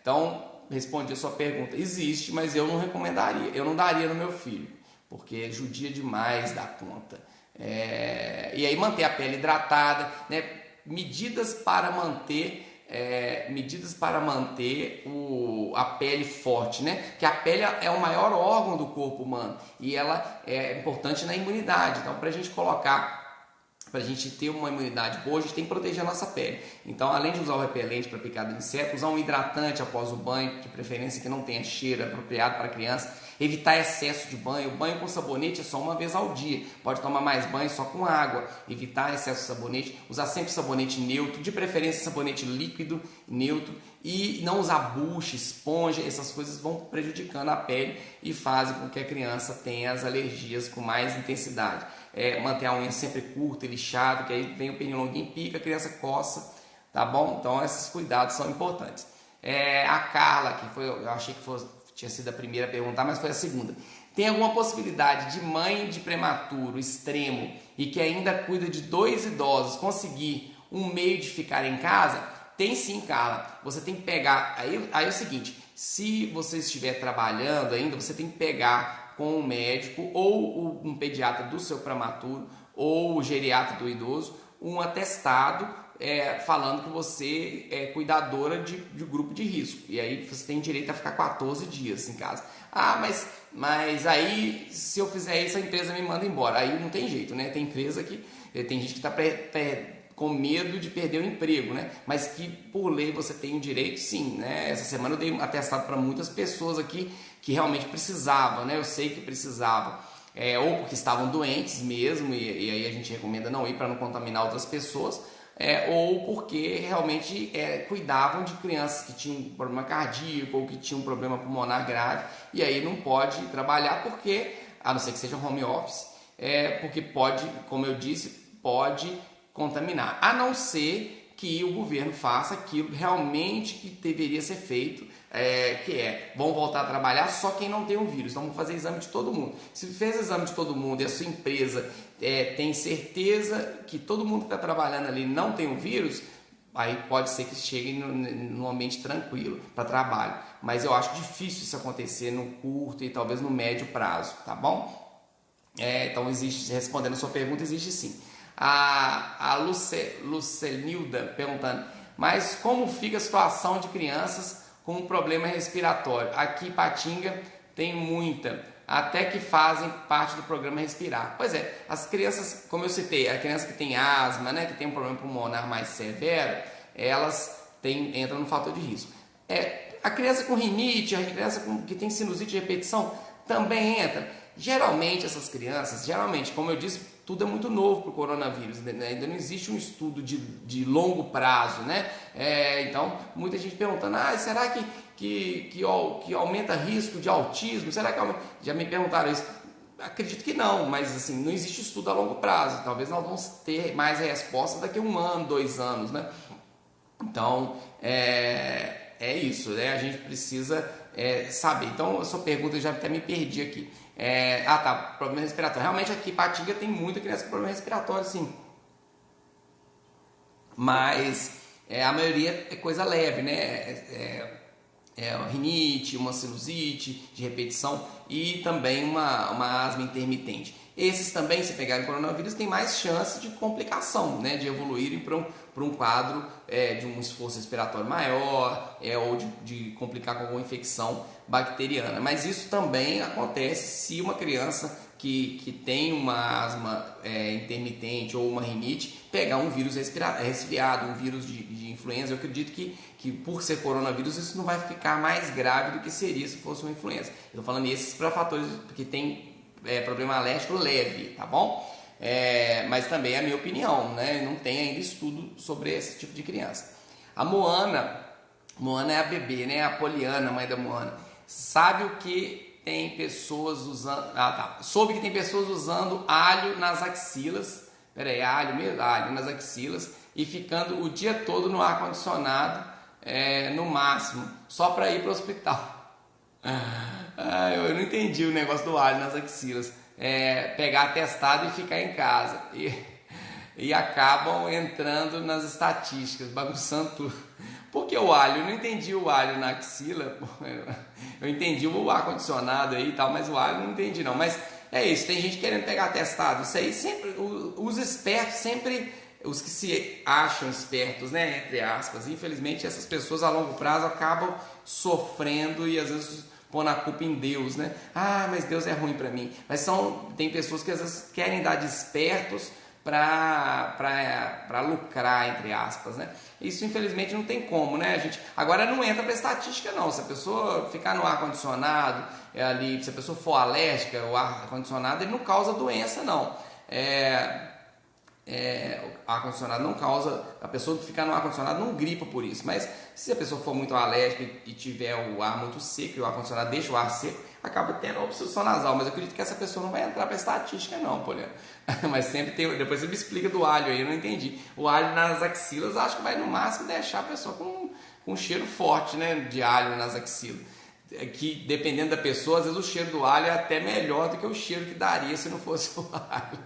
Então, respondi a sua pergunta. Existe, mas eu não recomendaria. Eu não daria no meu filho, porque judia demais da conta. E aí manter a pele hidratada, né? Medidas para manter a pele forte, né? Que a pele é o maior órgão do corpo humano e ela é importante na imunidade. Então, para a gente ter uma imunidade boa, a gente tem que proteger a nossa pele. Então, além de usar o repelente para picada de inseto, usar um hidratante após o banho, de preferência que não tenha cheiro, apropriado para a criança. Evitar excesso de banho. O banho com sabonete é só uma vez ao dia. Pode tomar mais banho só com água. Evitar excesso de sabonete. Usar sempre sabonete neutro, de preferência sabonete líquido, neutro. E não usar bucha, esponja. Essas coisas vão prejudicando a pele e fazem com que a criança tenha as alergias com mais intensidade. Manter a unha sempre curta e lixada, que aí vem o pernilonguinho, pica, a criança coça, tá bom? Então esses cuidados são importantes. A Carla, eu achei que tinha sido a primeira a perguntar, mas foi a segunda. Tem alguma possibilidade de mãe de prematuro extremo e que ainda cuida de 2 idosos conseguir um meio de ficar em casa? Tem sim, Carla. Você tem que pegar... Aí é o seguinte, se você estiver trabalhando ainda, você tem que pegar com um médico ou um pediatra do seu prematuro ou o geriatra do idoso um atestado falando que você é cuidadora de grupo de risco. E aí você tem direito a ficar 14 dias em casa. Ah, mas aí se eu fizer isso a empresa me manda embora. Aí não tem jeito, né? Tem empresa que... Tem gente que está com medo de perder o emprego, né? Mas que por lei você tem o direito, sim, né? Essa semana eu dei um atestado para muitas pessoas aqui que realmente precisavam, né? Eu sei que precisavam. Ou porque estavam doentes mesmo, e aí a gente recomenda não ir para não contaminar outras pessoas, ou porque realmente cuidavam de crianças que tinham problema cardíaco ou que tinham problema pulmonar grave, e aí não pode trabalhar porque, a não ser que seja home office, porque pode, como eu disse, pode contaminar, a não ser que o governo faça aquilo realmente que deveria ser feito, vão voltar a trabalhar só quem não tem o vírus. Então vão fazer exame de todo mundo. Se fez exame de todo mundo e a sua empresa tem certeza que todo mundo que está trabalhando ali não tem o vírus, aí pode ser que chegue num ambiente tranquilo para trabalho. Mas eu acho difícil isso acontecer no curto e talvez no médio prazo, tá bom? Então existe, respondendo a sua pergunta, existe sim. A Lucenilda perguntando, mas como fica a situação de crianças com um problema respiratório? Aqui em Patinga tem muita, até que fazem parte do programa Respirar. Pois é, as crianças, como eu citei, a criança que tem asma, né, que tem um problema pulmonar mais severo, elas entram no fator de risco. A criança com rinite, a criança que tem sinusite de repetição também entra. Geralmente essas crianças, como eu disse, tudo é muito novo para o coronavírus, né? Ainda não existe um estudo de longo prazo, né? Então, muita gente perguntando, será que aumenta risco de autismo? Será que aumenta? Já me perguntaram isso. Acredito que não, mas assim, não existe estudo a longo prazo. Talvez nós vamos ter mais respostas daqui a 1 ano, 2 anos, né? Então, é isso, né? A gente precisa saber. Então, a sua pergunta eu já até me perdi aqui. Problema respiratório. Realmente aqui em Patinga tem muita criança com problema respiratório, sim. Mas a maioria é coisa leve, né? Rinite, uma sinusite de repetição e também uma asma intermitente. Esses também, se pegarem coronavírus, tem mais chance de complicação, né? De evoluírem para um quadro de um esforço respiratório maior ou de complicar com alguma infecção bacteriana. Mas isso também acontece se uma criança que tem uma asma intermitente ou uma rinite pegar um vírus resfriado, um vírus de influenza. Eu acredito que por ser coronavírus isso não vai ficar mais grave do que seria se fosse uma influenza. Eu estou falando esses para fatores que tem problema alérgico leve, tá bom? Mas também é a minha opinião, né? Não tem ainda estudo sobre esse tipo de criança. A Moana é a bebê, né? A Poliana, mãe da Moana. Sabe o que tem pessoas usando... Soube que tem pessoas usando alho nas axilas. Alho mesmo? Alho nas axilas e ficando o dia todo no ar-condicionado, no máximo, só para ir para o hospital. Eu não entendi o negócio do alho nas axilas. Pegar atestado e ficar em casa. E acabam entrando nas estatísticas, bagunçando tudo. Por que o alho? Eu não entendi o alho na axila. Eu entendi o ar-condicionado aí e tal, mas o alho não entendi não. Mas é isso, tem gente querendo pegar atestado. Isso aí sempre, os espertos sempre... Os que se acham espertos, né, entre aspas, infelizmente essas pessoas a longo prazo acabam sofrendo e às vezes pondo a culpa em Deus, né? Mas Deus é ruim para mim. Mas tem pessoas que às vezes querem dar de espertos para lucrar, entre aspas, né? Isso infelizmente não tem como, né? A gente agora não entra para estatística não. Se a pessoa ficar no ar condicionado ali, se a pessoa for alérgica, o ar condicionado ele não causa doença não. Ar-condicionado não causa, a pessoa que ficar no ar-condicionado não gripa por isso, mas se a pessoa for muito alérgica e tiver o ar muito seco e o ar-condicionado deixa o ar seco, acaba tendo obstrução nasal, mas eu acredito que essa pessoa não vai entrar para estatística não, Poliana. Mas sempre tem, depois você me explica do alho aí, eu não entendi. O alho nas axilas acho que vai no máximo deixar a pessoa com um cheiro forte, né, de alho nas axilas. Que dependendo da pessoa, às vezes o cheiro do alho é até melhor do que o cheiro que daria se não fosse o alho.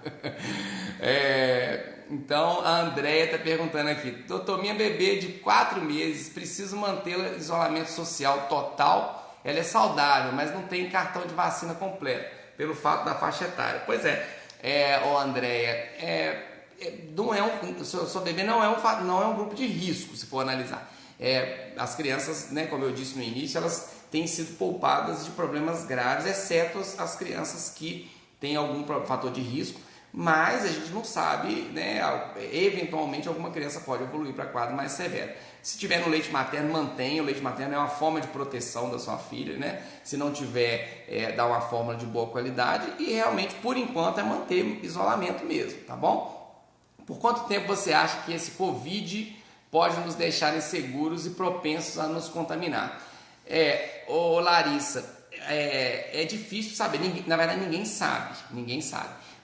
Então a Andréia está perguntando aqui: doutor, minha bebê de 4 meses, preciso mantê-la em isolamento social total? Ela é saudável, mas não tem cartão de vacina completo, pelo fato da faixa etária. Pois é, Ô Andréia, não é seu bebê não é um grupo de risco, se for analisar. As crianças, né, como eu disse no início, elas têm sido poupadas de problemas graves, exceto as crianças que têm algum fator de risco, mas a gente não sabe, né, eventualmente alguma criança pode evoluir para quadro mais severo. Se tiver no leite materno, mantenha. O leite materno é uma forma de proteção da sua filha, né? Se não tiver, dá uma fórmula de boa qualidade e realmente, por enquanto, é manter isolamento mesmo, tá bom? Por quanto tempo você acha que esse Covid pode nos deixar inseguros e propensos a nos contaminar? Ô Larissa, é difícil saber, na verdade ninguém sabe,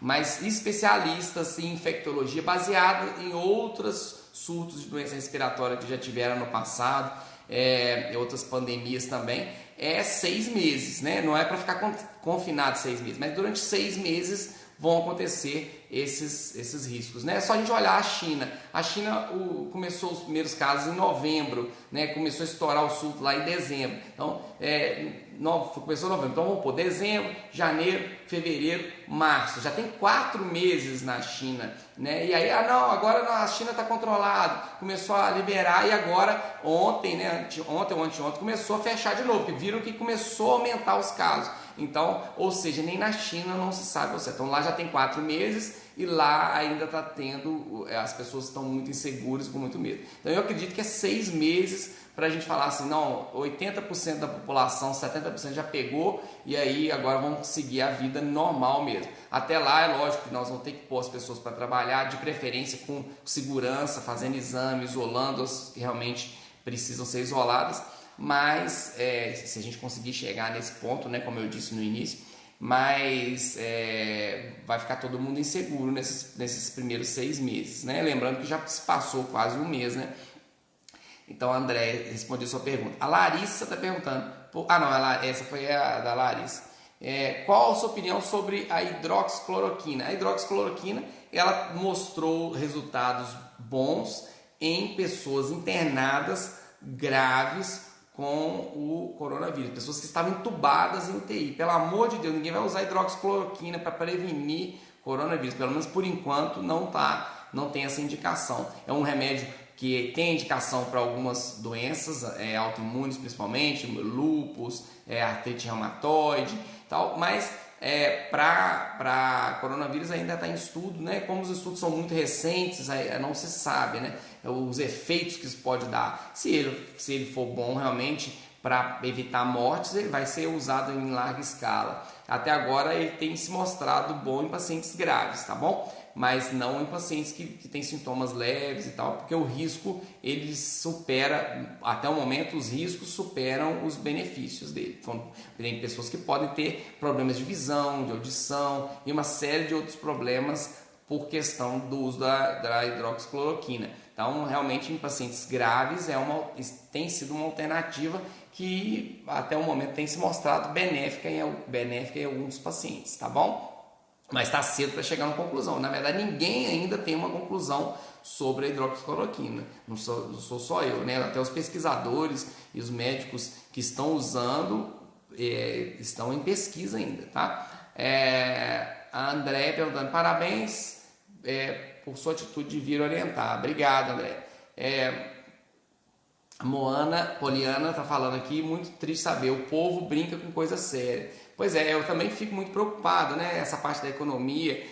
mas especialistas em infectologia, baseado em outros surtos de doença respiratória que já tiveram no passado, outras pandemias também, 6 meses, né? Não é para ficar confinado 6 meses, mas durante 6 meses vão acontecer esses riscos, né? É só a gente olhar a China. A China começou os primeiros casos em novembro, né? Começou a estourar o surto lá em dezembro. Então, começou em novembro. Então, vamos pôr dezembro, janeiro, fevereiro, março. Já tem 4 meses na China, né? E aí, agora a China está controlada. Começou a liberar e agora, ontem, né? Ontem ou anteontem, começou a fechar de novo, porque viram que começou a aumentar os casos. Então, ou seja, nem na China não se sabe. Então, lá já tem 4 meses e lá ainda está tendo, as pessoas estão muito inseguras, com muito medo. Então, eu acredito que 6 meses para a gente falar assim, não, 80% da população, 70% já pegou e aí agora vamos seguir a vida normal mesmo. Até lá, é lógico que nós vamos ter que pôr as pessoas para trabalhar, de preferência com segurança, fazendo exame, isolando as que realmente precisam ser isoladas. Mas se a gente conseguir chegar nesse ponto, né, como eu disse no início, mas vai ficar todo mundo inseguro nesses primeiros 6 meses, né? Lembrando que já se passou quase um mês, né? Então, André, respondeu sua pergunta. A Larissa está perguntando, essa foi a da Larissa. Qual a sua opinião sobre a hidroxicloroquina? A hidroxicloroquina, ela mostrou resultados bons em pessoas internadas graves com o coronavírus, pessoas que estavam entubadas em UTI. Pelo amor de Deus, ninguém vai usar hidroxicloroquina para prevenir coronavírus, pelo menos por enquanto não tem essa indicação. É um remédio que tem indicação para algumas doenças autoimunes, principalmente lúpus, artrite reumatoide, tal, mas para coronavírus ainda está em estudo, né? Como os estudos são muito recentes, não se sabe, né, os efeitos que isso pode dar. Se ele for bom realmente para evitar mortes, ele vai ser usado em larga escala. Até agora ele tem se mostrado bom em pacientes graves, tá bom? Mas não em pacientes que têm sintomas leves e tal, porque o risco, ele supera, até o momento, os riscos superam os benefícios dele. Então, tem pessoas que podem ter problemas de visão, de audição e uma série de outros problemas por questão do uso da hidroxicloroquina. Então, realmente, em pacientes graves, tem sido uma alternativa que, até o momento, tem se mostrado benéfica em alguns pacientes, tá bom? Mas está cedo para chegar a uma conclusão. Na verdade, ninguém ainda tem uma conclusão sobre a hidroxicloroquina. Não sou só eu, né? Até os pesquisadores e os médicos que estão usando estão em pesquisa ainda, tá? A André perguntando, parabéns por sua atitude de vir orientar. Obrigado, André. A Poliana está falando aqui, muito triste saber, o povo brinca com coisa séria. Pois eu também fico muito preocupado, né? Essa parte da economia,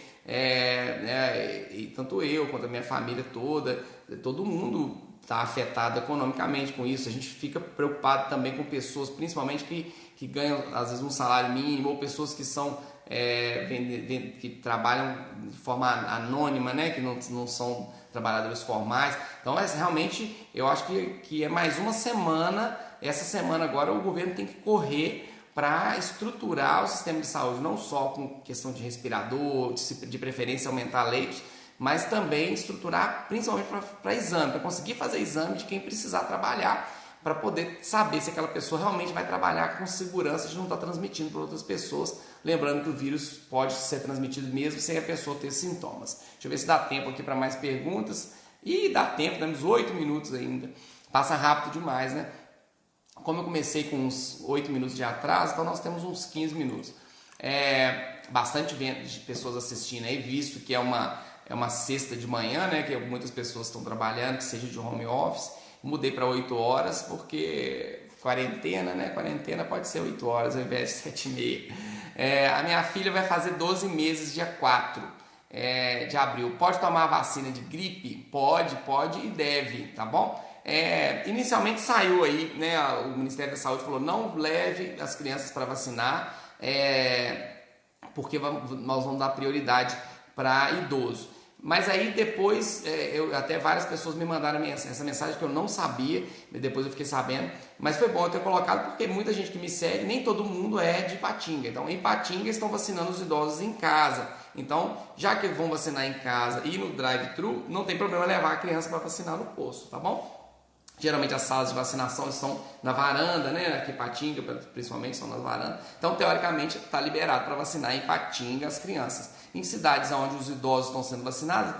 e tanto eu quanto a minha família toda, todo mundo está afetado economicamente com isso. A gente fica preocupado também com pessoas, principalmente que ganham às vezes um salário mínimo, ou pessoas que são que trabalham de forma anônima, né? Que não são trabalhadores formais. Então, realmente, eu acho que é mais uma semana. Essa semana agora o governo tem que correr para estruturar o sistema de saúde, não só com questão de respirador, de preferência aumentar leitos, mas também estruturar principalmente para exame, para conseguir fazer exame de quem precisar trabalhar, para poder saber se aquela pessoa realmente vai trabalhar com segurança de não estar transmitindo para outras pessoas. Lembrando que o vírus pode ser transmitido mesmo sem a pessoa ter sintomas. Deixa eu ver se dá tempo aqui para mais perguntas. E dá tempo, temos 8 minutos ainda. Passa rápido demais, né? Como eu comecei com uns 8 minutos de atraso, então nós temos uns 15 minutos. bastante de pessoas assistindo aí, visto que é uma sexta de manhã, né, que muitas pessoas estão trabalhando, que seja de home office. Mudei para 8 horas porque quarentena, né? Quarentena pode ser 8 horas ao invés de 7h30. A minha filha vai fazer 12 meses dia 4 de abril. Pode tomar a vacina de gripe? Pode e deve, tá bom? Inicialmente saiu aí, né? O Ministério da Saúde falou: não leve as crianças para vacinar, porque nós vamos dar prioridade para idoso. Mas aí depois, até várias pessoas me mandaram essa mensagem que eu não sabia, depois eu fiquei sabendo, mas foi bom eu ter colocado porque muita gente que me segue, nem todo mundo é de Ipatinga. Então em Ipatinga estão vacinando os idosos em casa. Então, já que vão vacinar em casa e no drive-thru, não tem problema levar a criança para vacinar no posto, tá bom? Geralmente as salas de vacinação estão na varanda, né? Aqui em Ipatinga, principalmente, estão nas varandas. Então, teoricamente, está liberado para vacinar em Ipatinga as crianças. Em cidades onde os idosos estão sendo vacinados,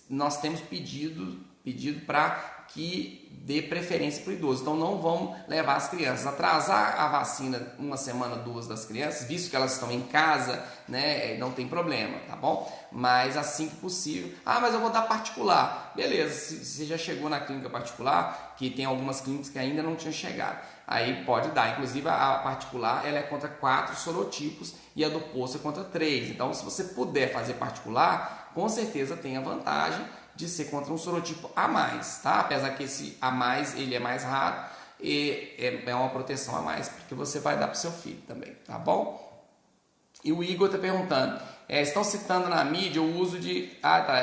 nós temos pedido para que dê preferência para o idoso. Então, não vamos levar as crianças. Atrasar a vacina 1 semana, 2 das crianças, visto que elas estão em casa, né? Não tem problema, tá bom? Mas assim que possível. Mas eu vou dar particular. Beleza, se você já chegou na clínica particular, que tem algumas clínicas que ainda não tinham chegado, aí pode dar. Inclusive a particular, ela é contra 4 sorotipos e a do posto é contra 3. Então, se você puder fazer particular, com certeza tem a vantagem de ser contra um sorotipo a mais, tá? Apesar que esse a mais, ele é mais raro e é uma proteção a mais, porque você vai dar para o seu filho também, tá bom? E o Igor está perguntando, estão citando na mídia o uso de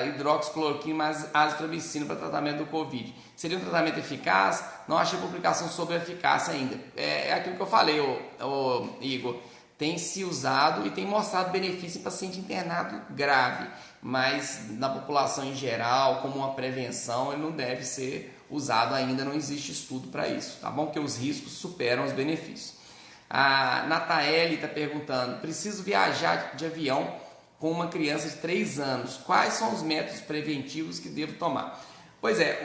hidroxicloroquina mais azitromicina para tratamento do Covid. Seria um tratamento eficaz? Não achei publicação sobre a eficácia ainda. É aquilo que eu falei, Igor. Tem se usado e tem mostrado benefício em paciente internado grave, mas na população em geral, como uma prevenção, ele não deve ser usado ainda, não existe estudo para isso, tá bom? Porque os riscos superam os benefícios. A Nataele está perguntando, preciso viajar de avião com uma criança de 3 anos, quais são os métodos preventivos que devo tomar? Pois é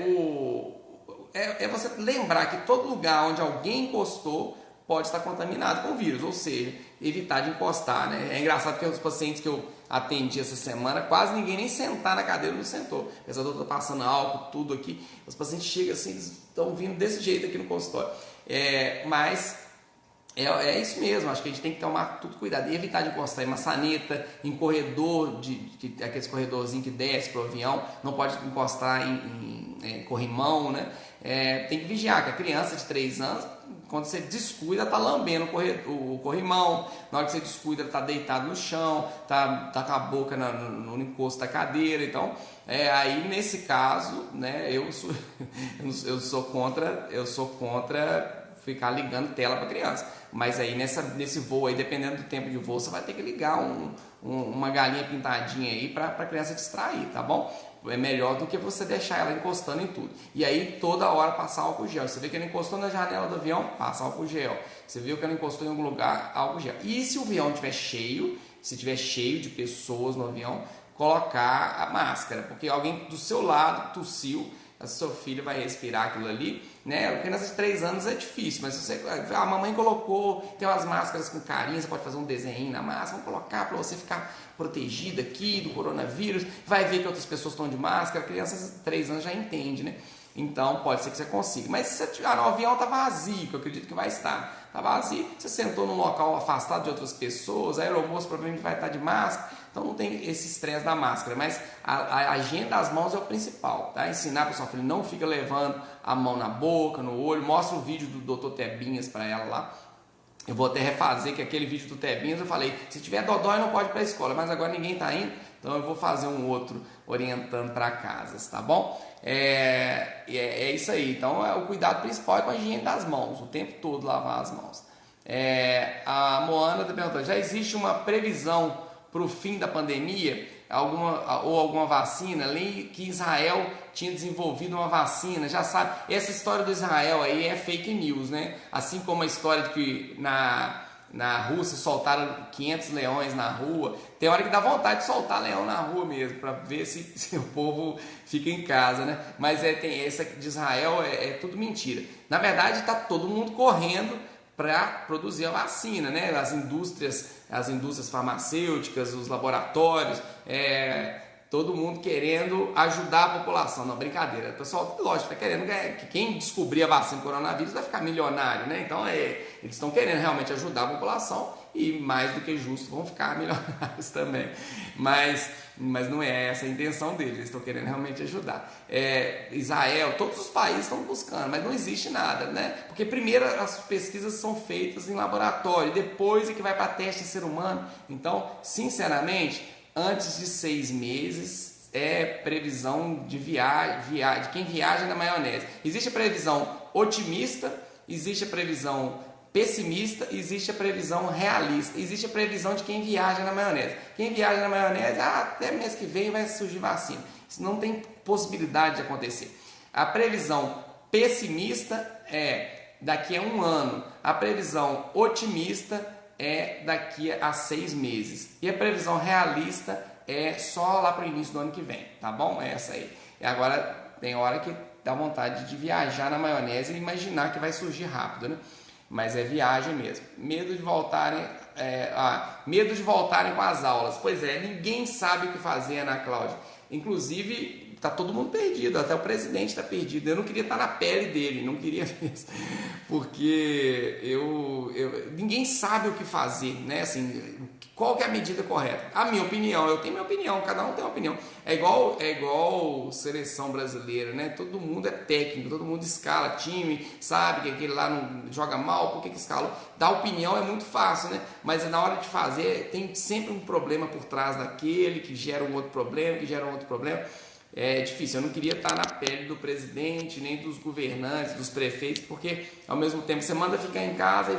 você lembrar que todo lugar onde alguém encostou pode estar contaminado com o vírus, ou seja, evitar de encostar, né? É engraçado que os pacientes que eu atendi essa semana, quase ninguém nem sentar na cadeira não sentou. Apesar de eu estar passando álcool, tudo aqui, os pacientes chegam assim, eles estão vindo desse jeito aqui no consultório. Mas é isso mesmo, acho que a gente tem que tomar tudo cuidado e evitar de encostar em maçaneta, em corredor, aqueles corredorzinhos que desce para o avião, não pode encostar em corrimão, né? Tem que vigiar, que a criança de 3 anos, quando você descuida, está lambendo o corrimão, na hora que você descuida, está deitado no chão, está com a boca no encosto da cadeira. Então, aí nesse caso, né, eu sou contra ficar ligando tela para criança. Mas aí nesse voo aí, dependendo do tempo de voo, você vai ter que ligar uma galinha pintadinha aí para a criança distrair, tá bom? É melhor do que você deixar ela encostando em tudo. E aí toda hora passar álcool gel. Você vê que ela encostou na janela do avião, passa álcool gel. Você viu que ela encostou em algum lugar, álcool gel. E se o avião estiver cheio, se estiver cheio de pessoas no avião, colocar a máscara, porque alguém do seu lado tossiu, seu filho vai respirar aquilo ali, né? A criança de 3 anos é difícil, mas se a mamãe colocou, tem umas máscaras com carinho, você pode fazer um desenho na máscara, vamos colocar para você ficar protegida aqui do coronavírus, vai ver que outras pessoas estão de máscara, a criança de 3 anos já entende, né? Então pode ser que você consiga, mas se você no avião está vazio, que eu acredito que vai estar, está vazio, você sentou num local afastado de outras pessoas, a aeromoça provavelmente vai estar de máscara, então não tem esse estresse da máscara, mas a higiene das mãos é o principal, tá? Ensinar para o seu filho, não fica levando a mão na boca, no olho, mostra o vídeo do Dr. Tebinhas para ela lá. Eu vou até refazer que aquele vídeo do Tebinhas eu falei, se tiver dodói não pode ir para a escola, mas agora ninguém está indo, então eu vou fazer um outro orientando para casas, tá bom? É isso aí, então o cuidado principal é com a higiene das mãos, o tempo todo lavar as mãos. A Moana está perguntando, já existe uma previsão para o fim da pandemia, alguma vacina? Li que Israel tinha desenvolvido uma vacina, já sabe, essa história do Israel aí é fake news, né? Assim como a história de que na Rússia soltaram 500 leões na rua, tem hora que dá vontade de soltar leão na rua mesmo, para ver se o povo fica em casa, né? Mas tem essa de Israel, é tudo mentira. Na verdade, está todo mundo correndo para produzir a vacina, né? As indústrias farmacêuticas, os laboratórios, todo mundo querendo ajudar a população. Não, brincadeira. O pessoal, lógico, está querendo que quem descobrir a vacina do coronavírus vai ficar milionário, né? Então, eles estão querendo realmente ajudar a população e, mais do que justo, vão ficar milionários também. Mas não é essa a intenção deles, eles estão querendo realmente ajudar. Israel, todos os países estão buscando, mas não existe nada, né? Porque primeiro as pesquisas são feitas em laboratório, depois é que vai para teste em ser humano. Então, sinceramente, antes de 6 meses é previsão de quem viaja na maionese. Existe a previsão otimista, existe a previsão pessimista, existe a previsão realista, existe a previsão de quem viaja na maionese. Quem viaja na maionese, até mês que vem vai surgir vacina. Isso não tem possibilidade de acontecer. A previsão pessimista é daqui a 1 ano. A previsão otimista é daqui a 6 meses. E a previsão realista é só lá para o início do ano que vem, tá bom? É essa aí. E agora tem hora que dá vontade de viajar na maionese e imaginar que vai surgir rápido, né? Mas é viagem mesmo. Medo de voltarem com as aulas. Pois é, ninguém sabe o que fazer, Ana Cláudia. Inclusive, tá todo mundo perdido, até o presidente está perdido. Eu não queria estar na pele dele, não queria mesmo, porque ninguém sabe o que fazer, né? Assim, qual que é a medida correta? A minha opinião, eu tenho minha opinião, cada um tem uma opinião. É igual seleção brasileira, né? Todo mundo é técnico, todo mundo escala time, sabe que aquele lá não joga mal, por que escala? Dar opinião é muito fácil, né? Mas na hora de fazer, tem sempre um problema por trás daquele, que gera um outro problema, É difícil, eu não queria estar na pele do presidente, nem dos governantes, dos prefeitos, porque ao mesmo tempo você manda ficar em casa e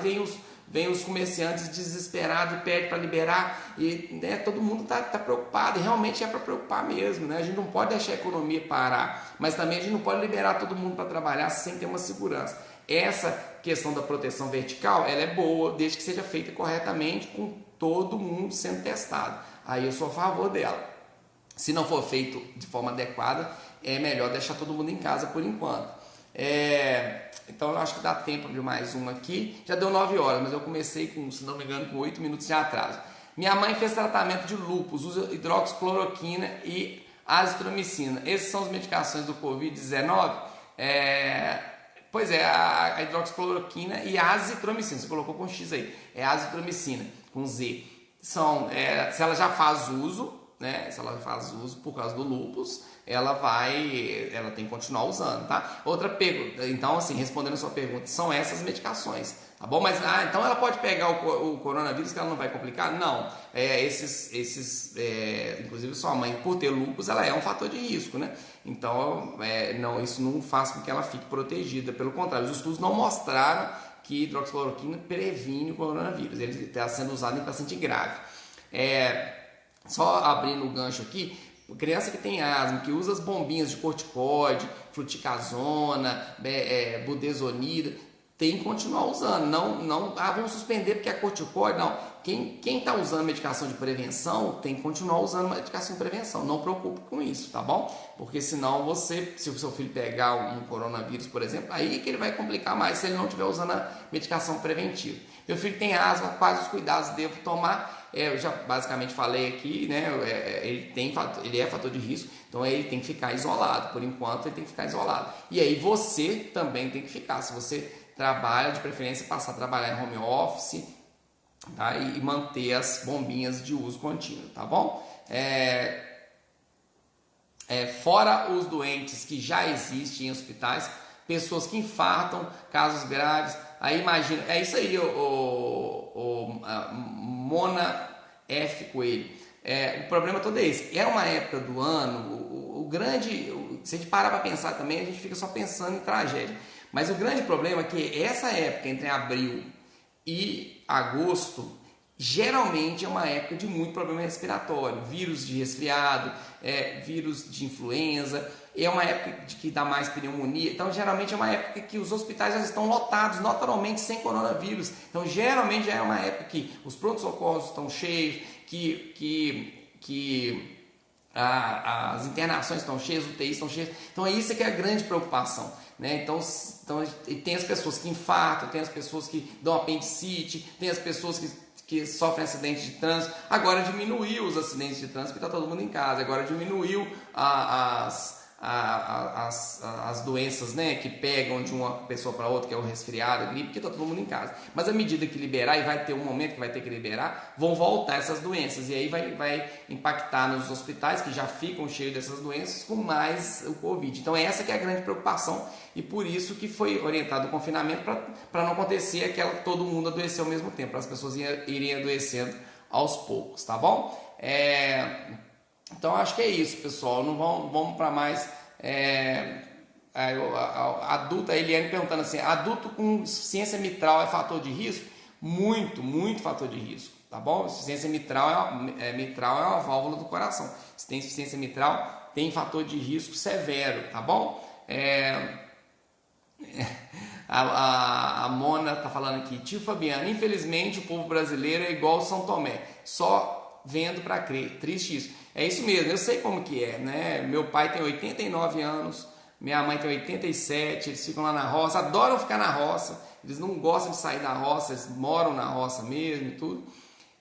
vem os comerciantes desesperados e pede para liberar, e né, todo mundo está preocupado, e realmente é para preocupar mesmo, né? A gente não pode deixar a economia parar, mas também a gente não pode liberar todo mundo para trabalhar sem ter uma segurança. Essa questão da proteção vertical, ela é boa, desde que seja feita corretamente, com todo mundo sendo testado. Aí eu sou a favor dela. Se não for feito de forma adequada, é melhor deixar todo mundo em casa por enquanto. Então eu acho que dá tempo de mais uma aqui. Já deu 9 horas, mas eu comecei com, se não me engano, com 8 minutos de atraso. Minha mãe fez tratamento de lúpus, usa hidroxicloroquina e azitromicina. Essas são as medicações do Covid-19. Pois é, a hidroxicloroquina e a azitromicina. Você colocou com X aí. É azitromicina, com Z. Se ela já faz uso, né? Se ela faz uso por causa do lúpus, ela tem que continuar usando, tá? Outra pergunta, então assim, respondendo a sua pergunta, são essas medicações, tá bom? Mas, então ela pode pegar o coronavírus que ela não vai complicar? Não, inclusive sua mãe, por ter lúpus, ela é um fator de risco, né? Então, isso não faz com que ela fique protegida, pelo contrário, os estudos não mostraram que hidroxicloroquina previne o coronavírus, ele está sendo usado em paciente grave. Só abrindo o gancho aqui, criança que tem asma, que usa as bombinhas de corticoide, fluticasona, budesonida, tem que continuar usando. Não, vamos suspender porque é corticoide. Não, quem está usando medicação de prevenção tem que continuar usando medicação de prevenção. Não preocupe com isso, tá bom? Porque senão se o seu filho pegar um coronavírus, por exemplo, aí que ele vai complicar mais se ele não estiver usando a medicação preventiva. Meu filho tem asma, quais os cuidados devo tomar? Eu já basicamente falei aqui, né? Ele é fator de risco, então ele tem que ficar isolado. Por enquanto, ele tem que ficar isolado. E aí você também tem que ficar. Se você trabalha, de preferência, passar a trabalhar em home office, tá? E manter as bombinhas de uso contínuo, tá bom? Fora os doentes que já existem em hospitais, pessoas que infartam, casos graves. Aí imagina, é isso aí, Mona F. Coelho. O problema todo é esse. É uma época do ano, se a gente parar para pensar também, a gente fica só pensando em tragédia. Mas o grande problema é que essa época entre abril e agosto, geralmente é uma época de muito problema respiratório, vírus de resfriado, vírus de influenza, é uma época que dá mais pneumonia. Então geralmente é uma época que os hospitais já estão lotados, naturalmente sem coronavírus. Então geralmente já é uma época que os prontos-socorros estão cheios, que as internações estão cheias, UTIs estão cheias. Então isso que é a grande preocupação, né? Então tem as pessoas que infartam, tem as pessoas que dão apendicite, tem as pessoas que sofrem acidentes de trânsito. Agora diminuiu os acidentes de trânsito porque está todo mundo em casa. Agora diminuiu as doenças, né, que pegam de uma pessoa para outra, que é o resfriado, a gripe, porque está todo mundo em casa. Mas à medida que liberar, e vai ter um momento que vai ter que liberar, vão voltar essas doenças. E aí vai impactar nos hospitais, que já ficam cheios dessas doenças, com mais o Covid. Então essa que é a grande preocupação, e por isso que foi orientado o confinamento, para não acontecer todo mundo adoecer ao mesmo tempo, para as pessoas irem adoecendo aos poucos, tá bom? Então acho que é isso, pessoal. Não vamos para mais. Adulto, a Eliane perguntando assim: adulto com insuficiência mitral é fator de risco? Muito, muito fator de risco, tá bom? Insuficiência mitral mitral é uma válvula do coração. Se tem insuficiência mitral, tem fator de risco severo, tá bom? A Mona tá falando aqui: tio Fabiano, infelizmente o povo brasileiro é igual São Tomé, só vendo para crer. Triste isso. É isso mesmo, eu sei como que é, né? Meu pai tem 89 anos, minha mãe tem 87, eles ficam lá na roça, adoram ficar na roça, eles não gostam de sair da roça, eles moram na roça mesmo e tudo.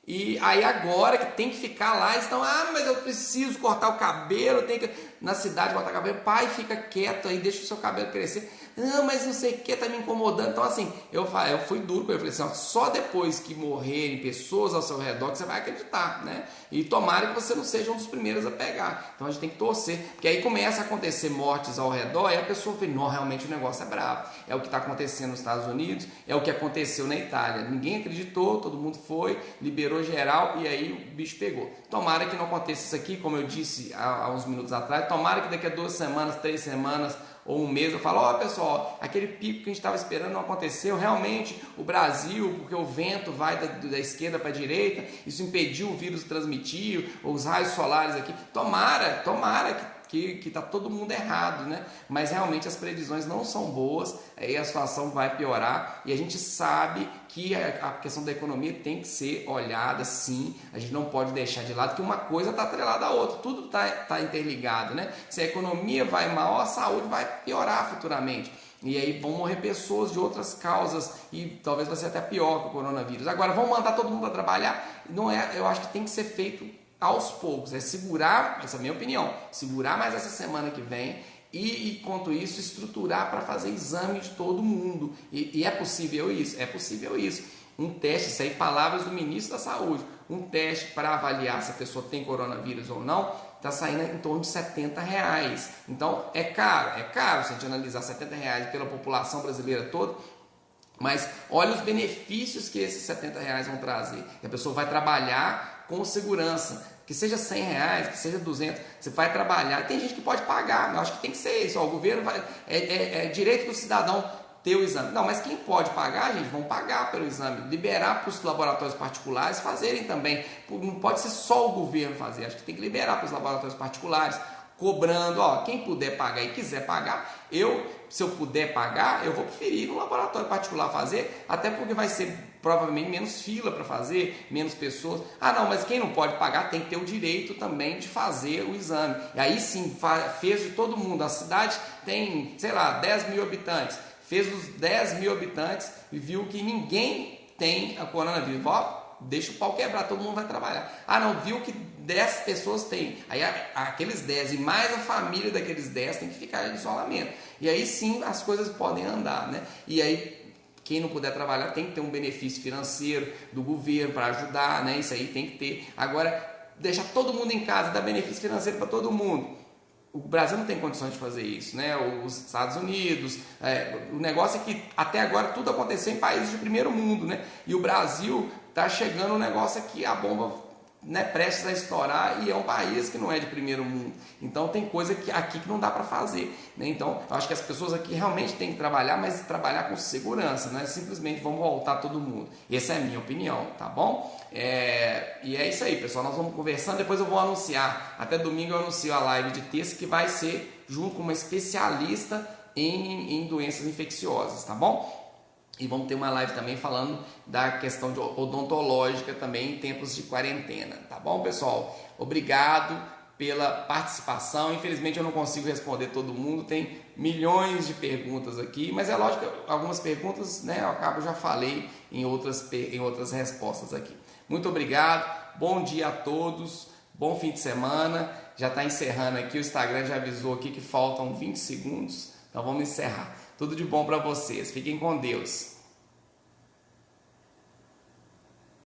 E aí agora que tem que ficar lá, eles estão, mas eu preciso cortar o cabelo, eu tenho que na cidade cortar o cabelo. Pai, fica quieto aí, deixa o seu cabelo crescer. Não, mas não sei o que, tá me incomodando. Então assim, eu fui duro com ele, falei assim, só depois que morrerem pessoas ao seu redor que você vai acreditar, né? E tomara que você não seja um dos primeiros a pegar. Então a gente tem que torcer, porque aí começa a acontecer mortes ao redor e a pessoa fala, não, realmente o negócio é bravo. É o que está acontecendo nos Estados Unidos, é o que aconteceu na Itália. Ninguém acreditou, todo mundo foi, liberou geral e aí o bicho pegou. Tomara que não aconteça isso aqui, como eu disse há uns minutos atrás, tomara que daqui a 2 semanas, 3 semanas ou um mês eu falo, pessoal, aquele pico que a gente estava esperando não aconteceu, realmente o Brasil, porque o vento vai da esquerda para a direita, isso impediu o vírus transmitir, os raios solares aqui, tomara que está todo mundo errado, né? Mas realmente as previsões não são boas, aí a situação vai piorar e a gente sabe que a questão da economia tem que ser olhada sim, a gente não pode deixar de lado que uma coisa está atrelada à outra, tudo está interligado, né? Se a economia vai mal, a saúde vai piorar futuramente. E aí vão morrer pessoas de outras causas e talvez vai ser até pior que o coronavírus. Agora, vão mandar todo mundo para trabalhar? Não é, eu acho que tem que ser feito aos poucos, segurar, essa é a minha opinião, segurar mais essa semana que vem e enquanto isso, estruturar para fazer exame de todo mundo. E é possível isso? É possível isso. Um teste, isso aí, palavras do ministro da Saúde, um teste para avaliar se a pessoa tem coronavírus ou não, está saindo em torno de R$70. Então, é caro se a gente analisar R$70 pela população brasileira toda, mas olha os benefícios que esses R$70 vão trazer. A pessoa vai trabalhar com segurança, que seja R$100, que seja 200, você vai trabalhar. Tem gente que pode pagar, eu acho que tem que ser isso. O governo vai, é direito do cidadão ter o exame. Não, mas quem pode pagar, gente, vão pagar pelo exame, liberar para os laboratórios particulares fazerem também. Não pode ser só o governo fazer, acho que tem que liberar para os laboratórios particulares, cobrando, quem puder pagar e quiser pagar, se eu puder pagar, eu vou preferir no laboratório particular fazer, até porque vai ser provavelmente menos fila para fazer, menos pessoas. Não, mas quem não pode pagar tem que ter o direito também de fazer o exame. E aí sim, fez de todo mundo. A cidade tem, 10 mil habitantes. Fez os 10 mil habitantes e viu que ninguém tem a coronavírus. Deixa o pau quebrar, todo mundo vai trabalhar. Não, viu que 10 pessoas têm. Aí aqueles 10 e mais a família daqueles 10 tem que ficar em isolamento. E aí sim as coisas podem andar, né? E aí quem não puder trabalhar tem que ter um benefício financeiro do governo para ajudar, né? Isso aí tem que ter. Agora, deixar todo mundo em casa, dar benefício financeiro para todo mundo. O Brasil não tem condições de fazer isso, né? Os Estados Unidos, o negócio é que até agora tudo aconteceu em países de primeiro mundo, né? E o Brasil está chegando um negócio aqui, a bomba, né, prestes a estourar, e é um país que não é de primeiro mundo. Então tem coisa aqui que não dá para fazer, né? Então eu acho que as pessoas aqui realmente têm que trabalhar, mas trabalhar com segurança, não é simplesmente vamos voltar todo mundo. Essa é a minha opinião, tá bom? E é isso aí, pessoal, nós vamos conversando, depois eu vou anunciar, até domingo eu anuncio a live de terça, que vai ser junto com uma especialista em doenças infecciosas, tá bom? E vamos ter uma live também falando da questão odontológica também em tempos de quarentena, tá bom, pessoal? Obrigado, pela participação. Infelizmente eu não consigo responder todo mundo, tem milhões de perguntas aqui, mas é lógico que algumas perguntas, né, eu já falei em outras respostas aqui. Muito obrigado, bom dia a todos, bom fim de semana. Já está encerrando aqui, o Instagram já avisou aqui que faltam 20 segundos, então vamos encerrar. Tudo de bom para vocês, fiquem com Deus.